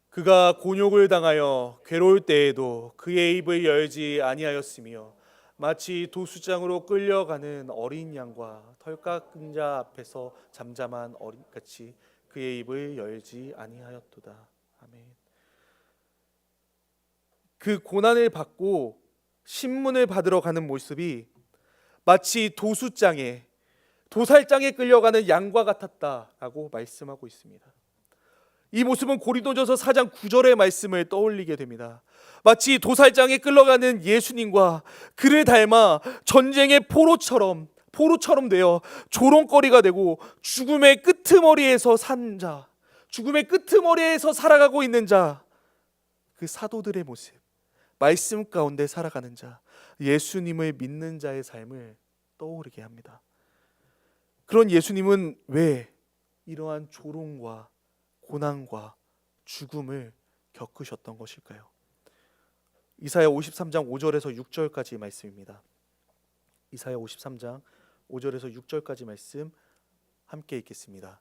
그가 곤욕을 당하여 괴로울 때에도 그의 입을 열지 아니하였으며 마치 도수장으로 끌려가는 어린 양과 털 깎은 자 앞에서 잠잠한 어린같이 그의 입을 열지 아니하였도다. 아멘. 그 고난을 받고 신문을 받으러 가는 모습이 마치 도살장에 끌려가는 양과 같았다라고 말씀하고 있습니다. 이 모습은 고린도전서 4장 9절의 말씀을 떠올리게 됩니다. 마치 도살장에 끌려가는 예수님과 그를 닮아 전쟁의 포로처럼 되어 조롱거리가 되고 죽음의 끄트머리에서 산 자, 죽음의 끄트머리에서 살아가고 있는 자, 그 사도들의 모습, 말씀 가운데 살아가는 자, 예수님을 믿는 자의 삶을 떠오르게 합니다. 그런 예수님은 왜 이러한 조롱과 고난과 죽음을 겪으셨던 것일까요? 이사야 53장 5절에서 6절까지 말씀입니다. 이사야 53장 5절에서 6절까지 말씀 함께 읽겠습니다.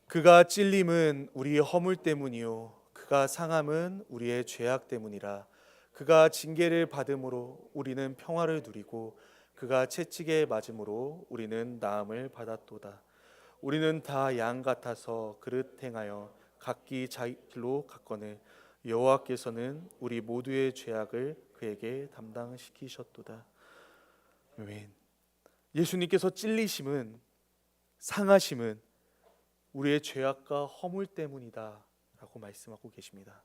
그가 찔림은 우리의 허물 때문이요 그가 상함은 우리의 죄악 때문이라. 그가 징계를 받음으로 우리는 평화를 누리고 그가 채찍에 맞음으로 우리는 나음을 받았도다. 우리는 다 양 같아서 그릇 행하여 각기 자기 길로 갔거늘 여호와께서는 우리 모두의 죄악을 그에게 담당시키셨도다. 아멘. 예수님께서 찔리심은, 상하심은 우리의 죄악과 허물 때문이다 라고 말씀하고 계십니다.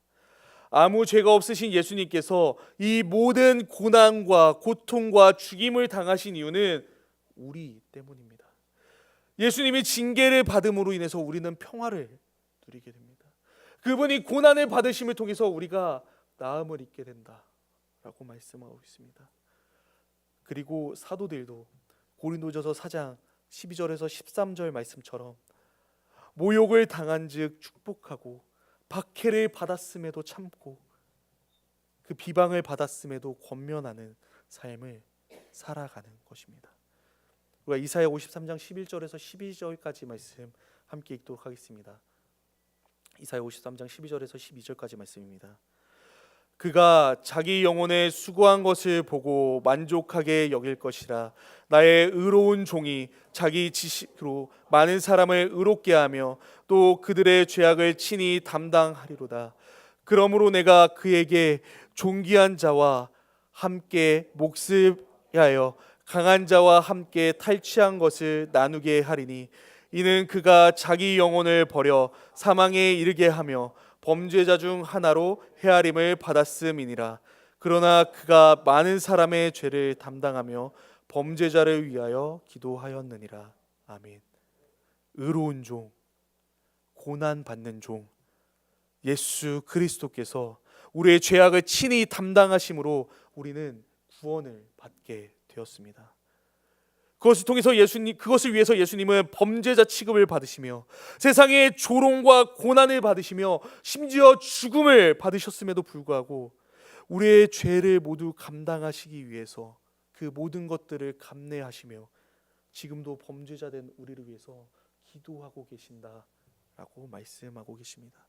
아무 죄가 없으신 예수님께서 이 모든 고난과 고통과 죽임을 당하신 이유는 우리 때문입니다. 예수님이 징계를 받음으로 인해서 우리는 평화를 누리게 됩니다. 그분이 고난을 받으심을 통해서 우리가 나음을 입게 된다라고 말씀하고 있습니다. 그리고 사도들도 고린도전서 4장 12절에서 13절 말씀처럼 모욕을 당한즉 축복하고 박해를 받았음에도 참고 그 비방을 받았음에도 권면하는 삶을 살아가는 것입니다. 우리가 이사야 53장 11절에서 12절까지 말씀 함께 읽도록 하겠습니다. 이사야 53장 12절에서 12절까지 말씀입니다. 그가 자기 영혼에 수고한 것을 보고 만족하게 여길 것이라. 나의 의로운 종이 자기 지식으로 많은 사람을 의롭게 하며 또 그들의 죄악을 친히 담당하리로다. 그러므로 내가 그에게 존귀한 자와 함께 몫을 하여 강한 자와 함께 탈취한 것을 나누게 하리니 이는 그가 자기 영혼을 버려 사망에 이르게 하며 범죄자 중 하나로 헤아림을 받았음이니라. 그러나 그가 많은 사람의 죄를 담당하며 범죄자를 위하여 기도하였느니라. 아멘. 의로운 종, 고난 받는 종 예수 그리스도께서 우리의 죄악을 친히 담당하심으로 우리는 구원을 받게 되었습니다. 그것을 위해서 예수님은 범죄자 취급을 받으시며 세상의 조롱과 고난을 받으시며 심지어 죽음을 받으셨음에도 불구하고 우리의 죄를 모두 감당하시기 위해서 그 모든 것들을 감내하시며 지금도 범죄자 된 우리를 위해서 기도하고 계신다라고 말씀하고 계십니다.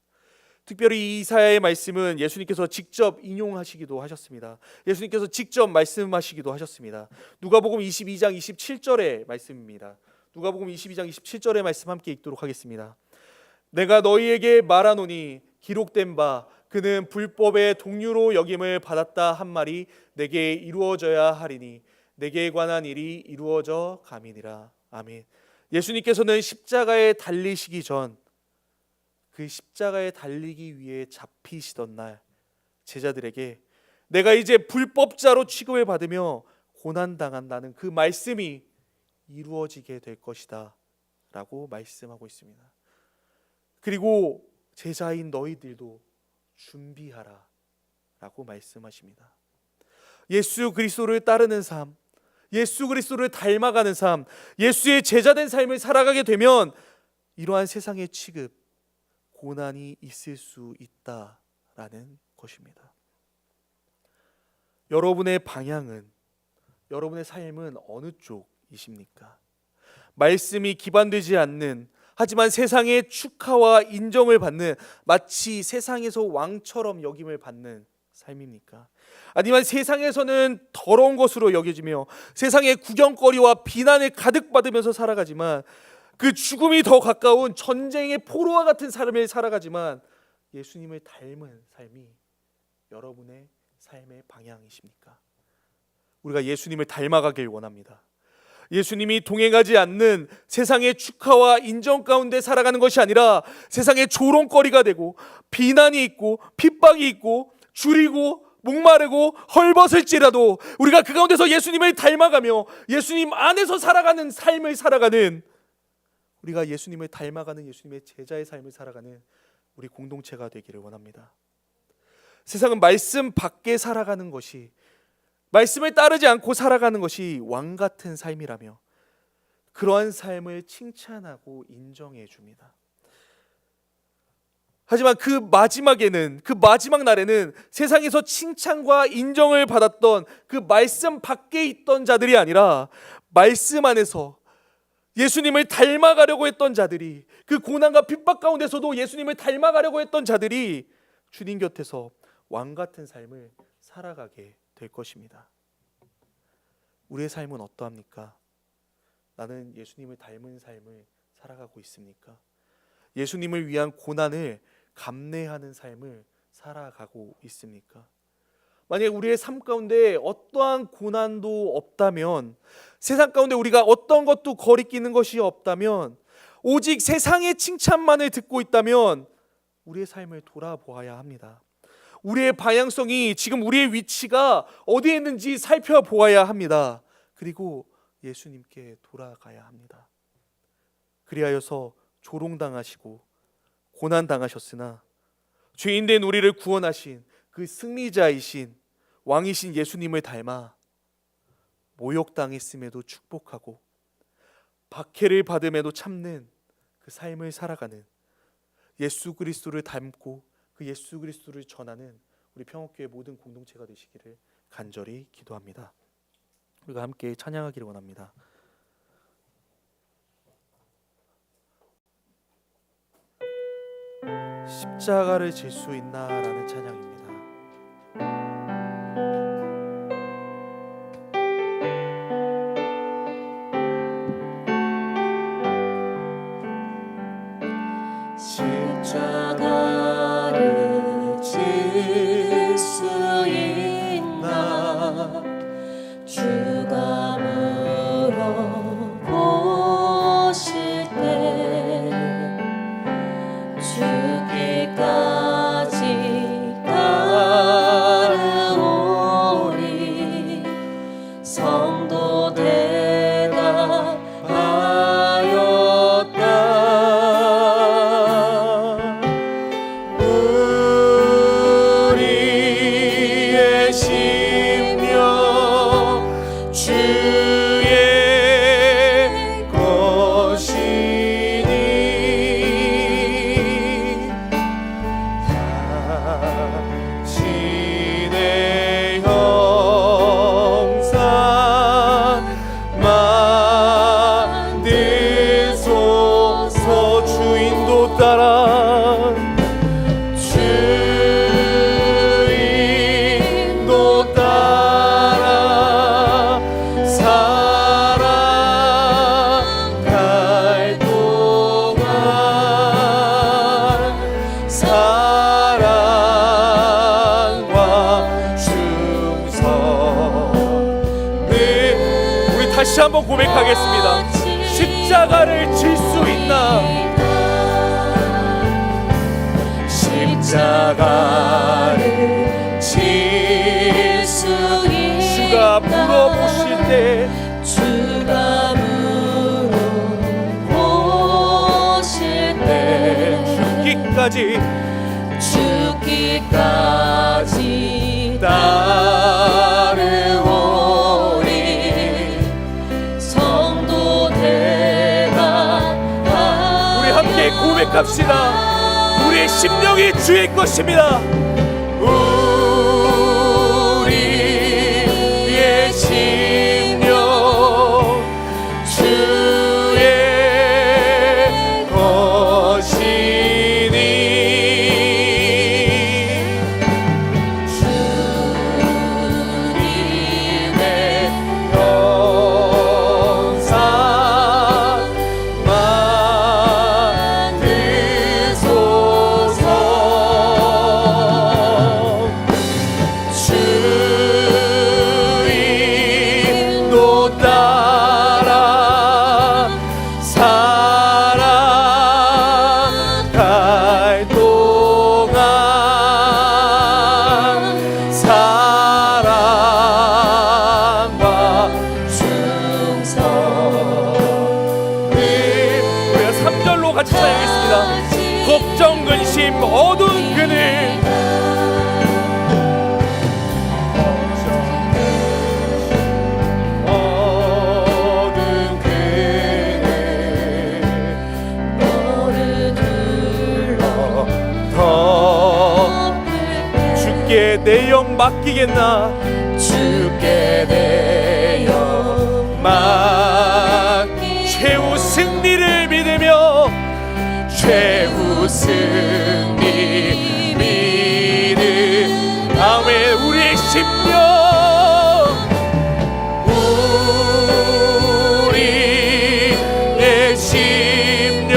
특별히 이사야의 말씀은 예수님께서 직접 인용하시기도 하셨습니다. 예수님께서 직접 말씀하시기도 하셨습니다. 누가복음 22장 27절의 말씀입니다. 누가복음 22장 27절의 말씀 함께 읽도록 하겠습니다. 내가 너희에게 말하노니 기록된 바 그는 불법의 동류로 여김을 받았다 한 말이 내게 이루어져야 하리니 내게 관한 일이 이루어져 감이니라. 아멘. 예수님께서는 십자가에 달리시기 전 그 십자가에 달리기 위해 잡히시던 날 제자들에게 내가 이제 불법자로 취급을 받으며 고난당한다는 그 말씀이 이루어지게 될 것이다 라고 말씀하고 있습니다. 그리고 제자인 너희들도 준비하라 라고 말씀하십니다. 예수 그리스도를 따르는 삶, 예수 그리스도를 닮아가는 삶, 예수의 제자된 삶을 살아가게 되면 이러한 세상의 취급, 고난이 있을 수 있다라는 것입니다. 여러분의 방향은, 여러분의 삶은 어느 쪽이십니까? 말씀이 기반되지 않는, 하지만 세상의 축하와 인정을 받는, 마치 세상에서 왕처럼 여김을 받는 삶입니까? 아니면 세상에서는 더러운 것으로 여겨지며 세상의 구경거리와 비난을 가득 받으면서 살아가지만, 그 죽음이 더 가까운 전쟁의 포로와 같은 삶을 살아가지만 예수님을 닮은 삶이 여러분의 삶의 방향이십니까? 우리가 예수님을 닮아가길 원합니다. 예수님이 동행하지 않는 세상의 축하와 인정 가운데 살아가는 것이 아니라 세상의 조롱거리가 되고 비난이 있고 핍박이 있고 줄이고 목마르고 헐벗을지라도 우리가 그 가운데서 예수님을 닮아가며 예수님 안에서 살아가는 삶을 살아가는, 우리가 예수님을 닮아가는 예수님의 제자의 삶을 살아가는 우리 공동체가 되기를 원합니다. 세상은 말씀 밖에 살아가는 것이, 말씀을 따르지 않고 살아가는 것이 왕 같은 삶이라며 그러한 삶을 칭찬하고 인정해 줍니다. 하지만 그 마지막에는, 그 마지막 날에는 세상에서 칭찬과 인정을 받았던 그 말씀 밖에 있던 자들이 아니라 말씀 안에서 예수님을 닮아가려고 했던 자들이, 그 고난과 핍박 가운데서도 예수님을 닮아가려고 했던 자들이 주님 곁에서 왕 같은 삶을 살아가게 될 것입니다. 우리의 삶은 어떠합니까? 나는 예수님을 닮은 삶을 살아가고 있습니까? 예수님을 위한 고난을 감내하는 삶을 살아가고 있습니까? 만약에 우리의 삶 가운데 어떠한 고난도 없다면, 세상 가운데 우리가 어떤 것도 거리끼는 것이 없다면, 오직 세상의 칭찬만을 듣고 있다면 우리의 삶을 돌아보아야 합니다. 우리의 방향성이, 지금 우리의 위치가 어디에 있는지 살펴보아야 합니다. 그리고 예수님께 돌아가야 합니다. 그리하여서 조롱당하시고 고난당하셨으나 죄인된 우리를 구원하신 그 승리자이신 왕이신 예수님을 닮아 모욕당했음에도 축복하고 박해를 받음에도 참는 그 삶을 살아가는, 예수 그리스도를 닮고 그 예수 그리스도를 전하는 우리 평화교회 모든 공동체가 되시기를 간절히 기도합니다. 우리가 함께 찬양하기를 원합니다. 십자가를 질 수 있나라는 찬양입니다. 십자가를 질 수 있나 주가 물어보실 때 죽기까지 따르오리 성도 우리의 심령 주의 것이니 당신의 형상 만드소서. 주인도 따라, 주인도 따라 살아갈 동안 사랑과 충성을, 우리 다시 한번 고백하겠습니다. 십자가를 질 수 있나? 십자가를 질 수 있나? 주가 물어보실 때, 주가 물어보실 때 죽기까지 따르오리 성도되가. 우리 함께 고백합시다. 우리의 심령이 주의 것입니다. 우리의 심령 주의 것이니 주님의 영상 만드소서. 주 인도 따라 살아갈 동안 사랑과 충성을 우리가 3절로 같이 사용했습니다. 걱정 근심 어두운 그늘 어두운 그늘 너를 둘러 더 주께 내 영 맡기겠나 주께 내 영 맡기 최후 승리를 믿으며 최후 승리 믿음 아멘. 우리의 심령 우리의 심령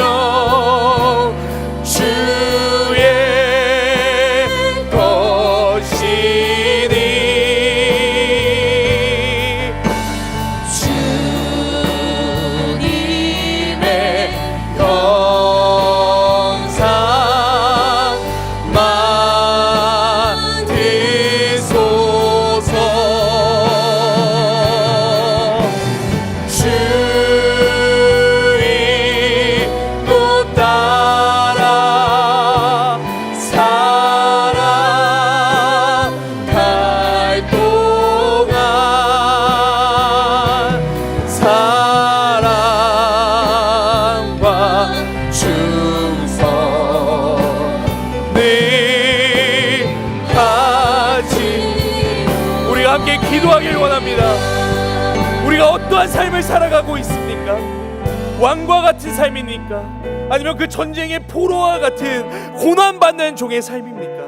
주의 것이니 주님의 영상 만드소서. 주 인도 따라 살아갈 동안 사랑과 충성을 가지 우리가 함께 기도하길 원합니다. 우리가 어떠한 삶을 살아가고 있습니까? 왕과 같은 삶입니까? 아니면 그 전쟁의 포로와 같은 고난받는 종의 삶입니까?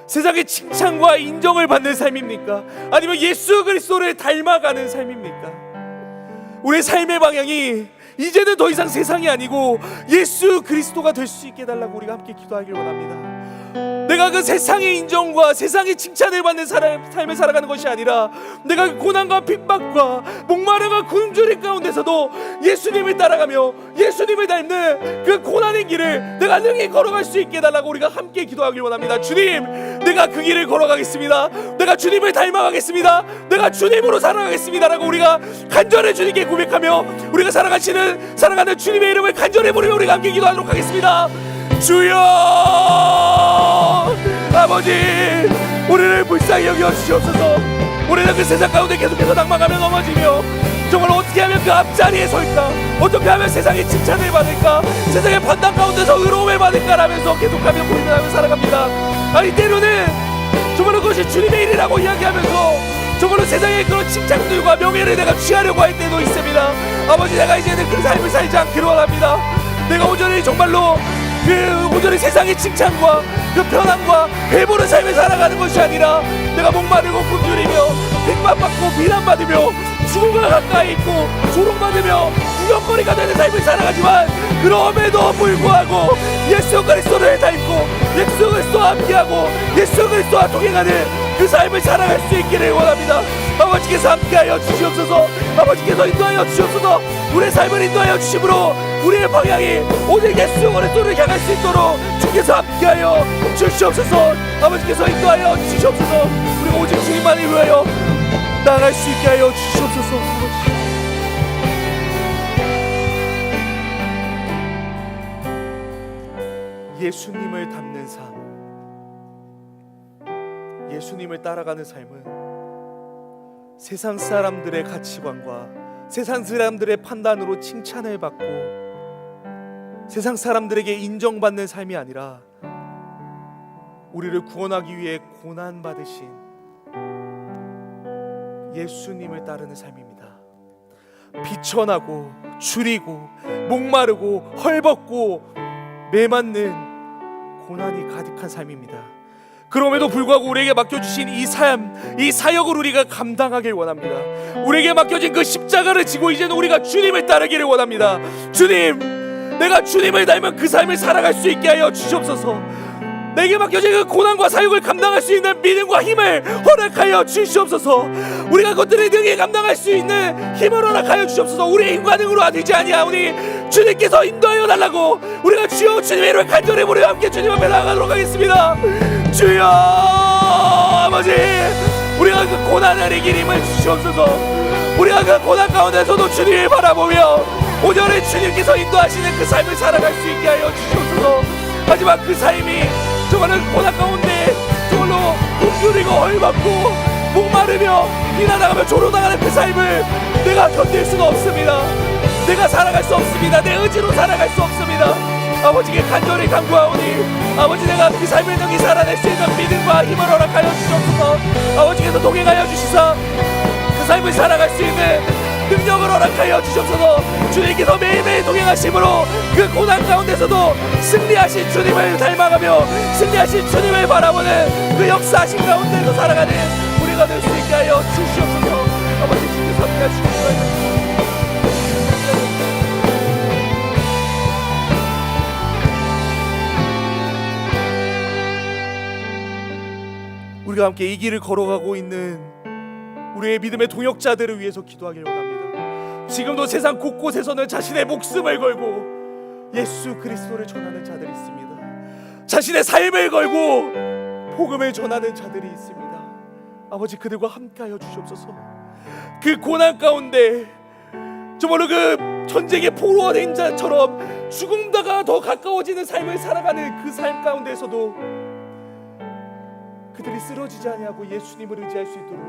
세상의 칭찬과 인정을 받는 삶입니까? 아니면 예수 그리스도를 닮아가는 삶입니까? 우리의 삶의 방향이 이제는 더 이상 세상이 아니고 예수 그리스도가 될 수 있게 해달라고 우리가 함께 기도하길 원합니다. 내가 그 세상의 인정과 세상의 칭찬을 받는 삶을 살아가는 것이 아니라 내가 그 고난과 핍박과 목마름과 굶주림 가운데서도 예수님을 따라가며 예수님을 닮는 그 고난의 길을 내가 능히 걸어갈 수 있게 해달라고 우리가 함께 기도하길 원합니다. 주님, 내가 그 길을 걸어가겠습니다. 내가 주님을 닮아가겠습니다. 내가 주님으로 살아가겠습니다 라고 우리가 간절히 주님께 고백하며 우리가 살아가는 주님의 이름을 간절히 부르며 우리가 함께 기도하도록 하겠습니다. 주여 아버지, 우리를 불쌍히 여겨 주시옵소서. 우리는 그 세상 가운데 계속해서 낭망하며 넘어지며 정말 어떻게 하면 그 앞자리에 설까, 어떻게 하면 세상의 칭찬을 받을까, 세상의 판단 가운데서 의로움을 받을까라면서 계속하며 고민하며 살아갑니다. 아니 때로는 정말로 그것이 주님의 일이라고 이야기하면서 정말로 세상의 그런 칭찬들과 명예를 내가 취하려고 할 때도 있습니다. 아버지, 내가 이제는 그 삶을 살지 않기를 원합니다. 내가 온전히 정말로 온전히 세상의 칭찬과 그 편안과 배부른 삶을 살아가는 것이 아니라 내가 목마르고 굶주리며 핍박받고 비난받으며 죽음과 가까이 있고 조롱받으며 구경거리가 되는 삶을 살아가지만 그럼에도 불구하고 예수 그리스도를 닮고 예수 그리스도와 함께하고 예수 그리스도와 동행하는 그 삶을 살아갈 수 있기를 원합니다. 아버지께서 함께하여 주시옵소서. 아버지께서 인도하여 주시옵소서. 우리의 삶을 인도하여 주심으로 우리의 방향이 오직 예수 그리스도를 향할 수 있도록 주께서 함께하여 주시옵소서. 아버지께서 인도하여 주시옵소서. 우리가 오직 주님만을 위하여 나아갈 수 있게 하여 주시옵소서. 예수님을 닮는 삶, 예수님을 따라가는 삶은 세상 사람들의 가치관과 세상 사람들의 판단으로 칭찬을 받고 세상 사람들에게 인정받는 삶이 아니라 우리를 구원하기 위해 고난 받으신 예수님을 따르는 삶입니다. 비천하고 줄이고 목마르고 헐벗고 매맞는 고난이 가득한 삶입니다. 그럼에도 불구하고 우리에게 맡겨주신 이 삶, 이 사역을 우리가 감당하길 원합니다. 우리에게 맡겨진 그 십자가를 지고 이제는 우리가 주님을 따르기를 원합니다. 주님, 내가 주님을 닮은 그 삶을 살아갈 수 있게 하여 주시옵소서. 내게 맡겨진 그 고난과 사역을 감당할 수 있는 믿음과 힘을 허락하여 주시옵소서. 우리가 그것들을 능히 감당할 수 있는 힘을 허락하여 주시옵소서. 우리의 힘과 능으로 되지 아니하오니 주님께서 인도하여 달라고 우리가 주여 주님의 이름을 간절히 부르며 함께 주님 앞에 나아가도록 하겠습니다. 주여 아버지, 우리가 그 고난을 이길 힘을 주시옵소서. 우리가 그 고난 가운데서도 주님을 바라보며 오늘의 주님께서 인도하시는 그 삶을 살아갈 수 있게 하여 주시옵소서. 하지만 그 삶이 정말로 고난 가운데 정말로 굶주리고 헐벗고 목마르며 비난당하며 조롱당하는 그 삶을 내가 견딜 수는 없습니다. 내가 살아갈 수 없습니다. 내 의지로 살아갈 수 없습니다. 아버지께 간절히 간구하오니 아버지, 내가 그 삶을 능히 살아낼 수 있는 믿음과 힘을 허락하여 주시옵소서. 아버지께서 동행하여 주시사 그 삶을 살아갈 수 있는 능력을 허락하여 주시옵소서. 주님께서 매일매일 동행하심으로 그 고난 가운데서도 승리하신 주님을 닮아가며 승리하신 주님을 바라보는 그 역사하신 가운데서 살아가는 우리가 될 수 있게 하여 주시옵소서. 아버지, 주께서 함께 하시옵소서. 우리가 함께 이 길을 걸어가고 있는 우리의 믿음의 동역자들을 위해서 기도하길 원합니다. 지금도 세상 곳곳에서는 자신의 목숨을 걸고 예수 그리스도를 전하는 자들이 있습니다. 자신의 삶을 걸고 복음을 전하는 자들이 있습니다. 아버지, 그들과 함께하여 주시옵소서. 그 고난 가운데 정말로 그 전쟁의 포로된 자처럼 죽음다가 더 가까워지는 삶을 살아가는 그 삶 가운데서도 그들이 쓰러지지 아니하고 예수님을 의지할 수 있도록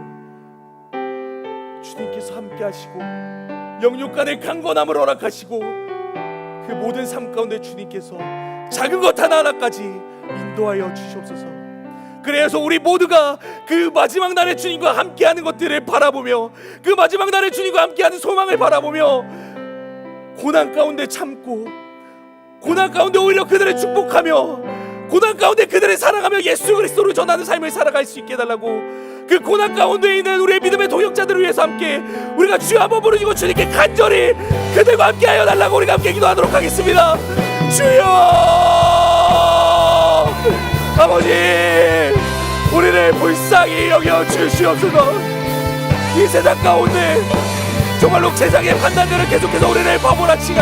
주님께서 함께 하시고 영육간의 강건함을 허락하시고 그 모든 삶 가운데 주님께서 작은 것 하나하나까지 인도하여 주시옵소서. 그래서 우리 모두가 그 마지막 날에 주님과 함께하는 것들을 바라보며 그 마지막 날에 주님과 함께하는 소망을 바라보며 고난 가운데 참고 고난 가운데 오히려 그들을 축복하며 고난 가운데 그들을 사랑하며 예수 그리스도를 전하는 삶을 살아갈 수 있게 해달라고, 그 고난 가운데 있는 우리의 믿음의 동역자들을 위해서 함께 우리가 주여 한번 부르짖고 주님께 간절히 그들과 함께 하여 달라고 우리가 함께 기도하도록 하겠습니다. 주여 아버지, 우리를 불쌍히 여겨 주시옵소서. 이 세상 가운데 정말로 세상의 판단들을 계속해서 우리를 바보라치고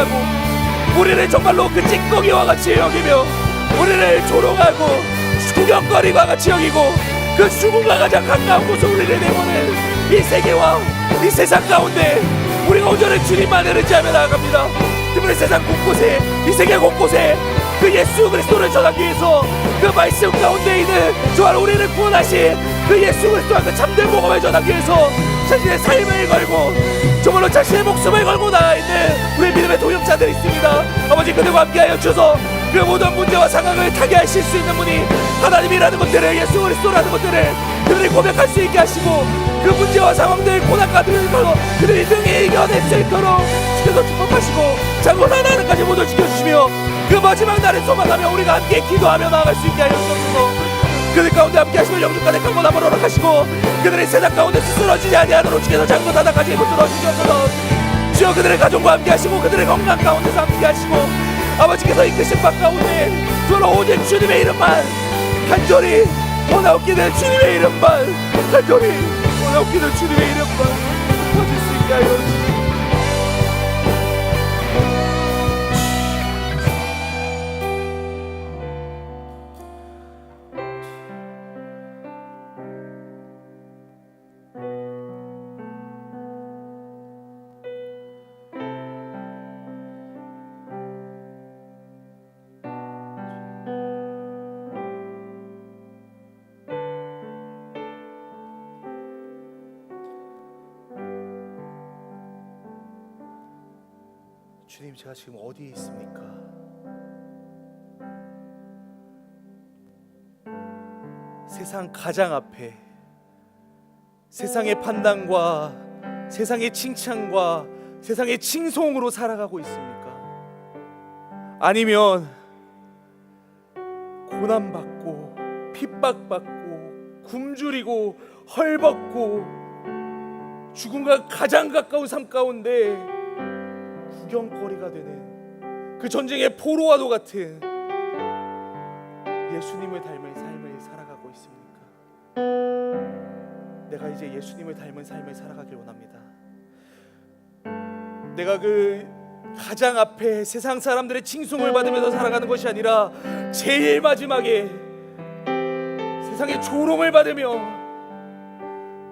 우리를 정말로 그 찌꺼기와 같이 여기며 우리를 조롱하고 구경거리와 같이 여기고 그 죽음과 가장 가까운 곳에 우리를 내보낸 이 세계와 이 세상 가운데 우리가 온전히 주님만을 의지하며 나아갑니다. 특별히 세상 곳곳에 이 세계 곳곳에 그 예수 그리스도를 전하기 위해서 그 말씀 가운데 있는 정말 우리를 구원하신 그 예수 그리스도와 그 참된 복음을 전하기 위해서 자신의 삶을 걸고 정말로 자신의 목숨을 걸고 나아 있는 우리 믿음의 동역자들이 있습니다. 아버지, 그들과 함께하여 주셔서 그 모든 문제와 상황을 타개하실 수 있는 분이 하나님이라는 것들을, 예수 그리스도라는 것들을 그들이 고백할 수 있게 하시고 그 문제와 상황들, 고난 가운데서 그들이 능히 이겨낼 수 있도록 주께서 축복하시고 장군 하나하나까지 모두 지켜주시며 그 마지막 날을 소망하며 우리가 함께 기도하며 나아갈 수 있게 하여 주옵소서. 그들 가운데 함께 하시고 영육간의 강건함을 허락하시고 그들의 세상 가운데 쓰러지지 아니하도록 주께서 장군 하나까지 붙들어 주시옵소서. 주여, 그들의 가족과 함께 하시고 그들의 건강 가운데서 함께 하시고 아버지께서 이끄신 바 가운데 저로 오직 주님의 이름만 간절히 원하옵기는 주님의 이름만 간절히 원하옵기는 주님의 이름만 퍼질 수 있게 하여 주시옵소서. 주님, 제가 지금 어디에 있습니까? 세상 가장 앞에 세상의 판단과 세상의 칭찬과 세상의 칭송으로 살아가고 있습니까? 아니면 고난받고 핍박받고 굶주리고 헐벗고 죽음과 가장 가까운 삶 가운데 구경거리가 되는 그 전쟁의 포로와도 같은 예수님을 닮은 삶을 살아가고 있습니까? 내가 이제 예수님을 닮은 삶을 살아가길 원합니다. 내가 그 가장 앞에 세상 사람들의 칭송을 받으면서 살아가는 것이 아니라 제일 마지막에 세상의 조롱을 받으며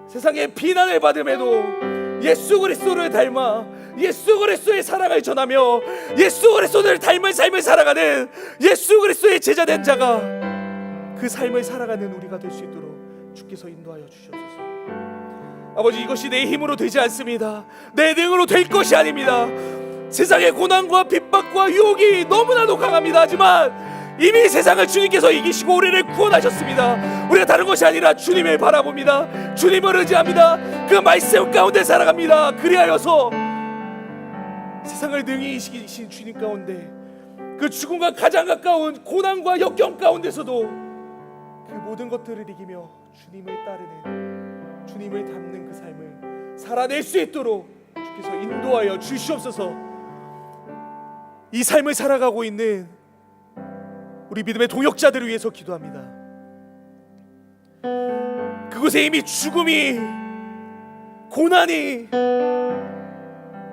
세상의 비난을 받음에도 예수 그리스도를 닮아 예수 그리스도의 사랑을 전하며 예수 그리스도를 닮은 삶을 살아가는 예수 그리스도의 제자된 자가 그 삶을 살아가는 우리가 될 수 있도록 주께서 인도하여 주시옵소서. 아버지, 이것이 내 힘으로 되지 않습니다. 내 능으로 될 것이 아닙니다. 세상의 고난과 핍박과 유혹이 너무나도 강합니다. 하지만 이미 세상을 주님께서 이기시고 우리를 구원하셨습니다. 우리가 다른 것이 아니라 주님을 바라봅니다. 주님을 의지합니다. 그 말씀 가운데 살아갑니다. 그리하여서 세상을 능히 이기신 주님 가운데 그 죽음과 가장 가까운 고난과 역경 가운데서도 그 모든 것들을 이기며 주님을 따르는 주님을 닮는 그 삶을 살아낼 수 있도록 주께서 인도하여 주시옵소서. 이 삶을 살아가고 있는 우리 믿음의 동역자들을 위해서 기도합니다. 그곳에 이미 죽음이 고난이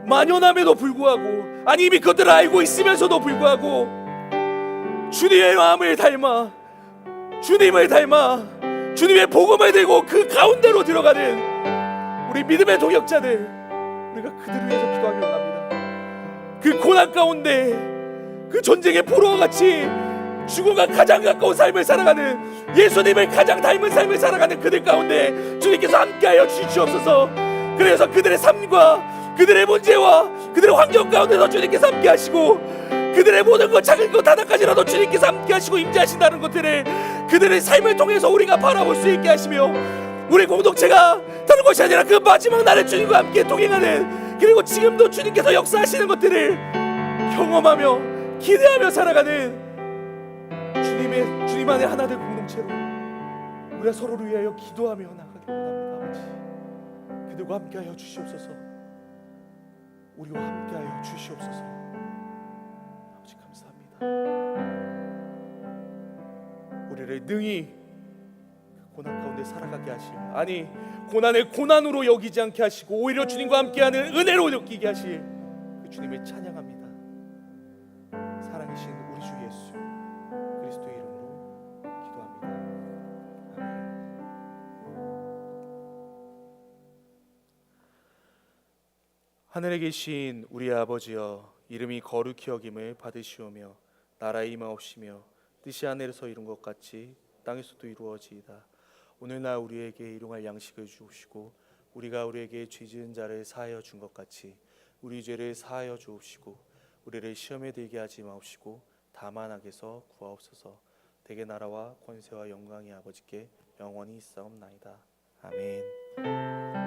만연함에도 불구하고 아니 이미 그것들을 알고 있으면서도 불구하고 주님의 마음을 닮아 주님을 닮아 주님의 복음을 들고 그 가운데로 들어가는 우리 믿음의 동역자들, 우리가 그들을 위해서 기도하기 원합니다. 그 고난 가운데 그 전쟁의 포로와 같이 죽음과 가장 가까운 삶을 살아가는 예수님을 가장 닮은 삶을 살아가는 그들 가운데 주님께서 함께하여 주시옵소서. 그래서 그들의 삶과 그들의 문제와 그들의 환경 가운데서 주님께서 함께하시고 그들의 모든 것 작은 것 하나까지라도 주님께서 함께하시고 임재하신다는 것들을 그들의 삶을 통해서 우리가 바라볼 수 있게 하시며 우리 공동체가 다른 것이 아니라 그 마지막 날에 주님과 함께 동행하는 그리고 지금도 주님께서 역사하시는 것들을 경험하며 기대하며 살아가는 주님 안에 하나된 공동체로 우리가 서로를 위하여 기도하며 나가기 원합니다. 아버지, 그들과 함께하여 주시옵소서. 우리와 함께하여 주시옵소서. 아버지, 감사합니다. 우리를 능히 그 고난 가운데 살아가게 하시며 아니 고난을 고난으로 여기지 않게 하시고 오히려 주님과 함께하는 은혜로 느끼게 하실 그 주님을 찬양합니다. 사랑이신 우리 주 예수 그리스도의 이름으로 기도합니다. 아멘. 하늘에 계신 우리 아버지여, 이름이 거룩히 여김을 받으시오며 나라의 임하옵시며 뜻이 하늘에서 이룬 것 같이 땅에서도 이루어지이다. 오늘날 우리에게 일용할 양식을 주옵시고 우리가 우리에게 죄 지은 자를 사하여 준 것 같이 우리 죄를 사하여 주옵시고 우리를 시험에 들게 하지 마옵시고 다만 악에서 구하옵소서. 대개 나라와 권세와 영광이 아버지께 영원히 있사옵나이다. 아멘.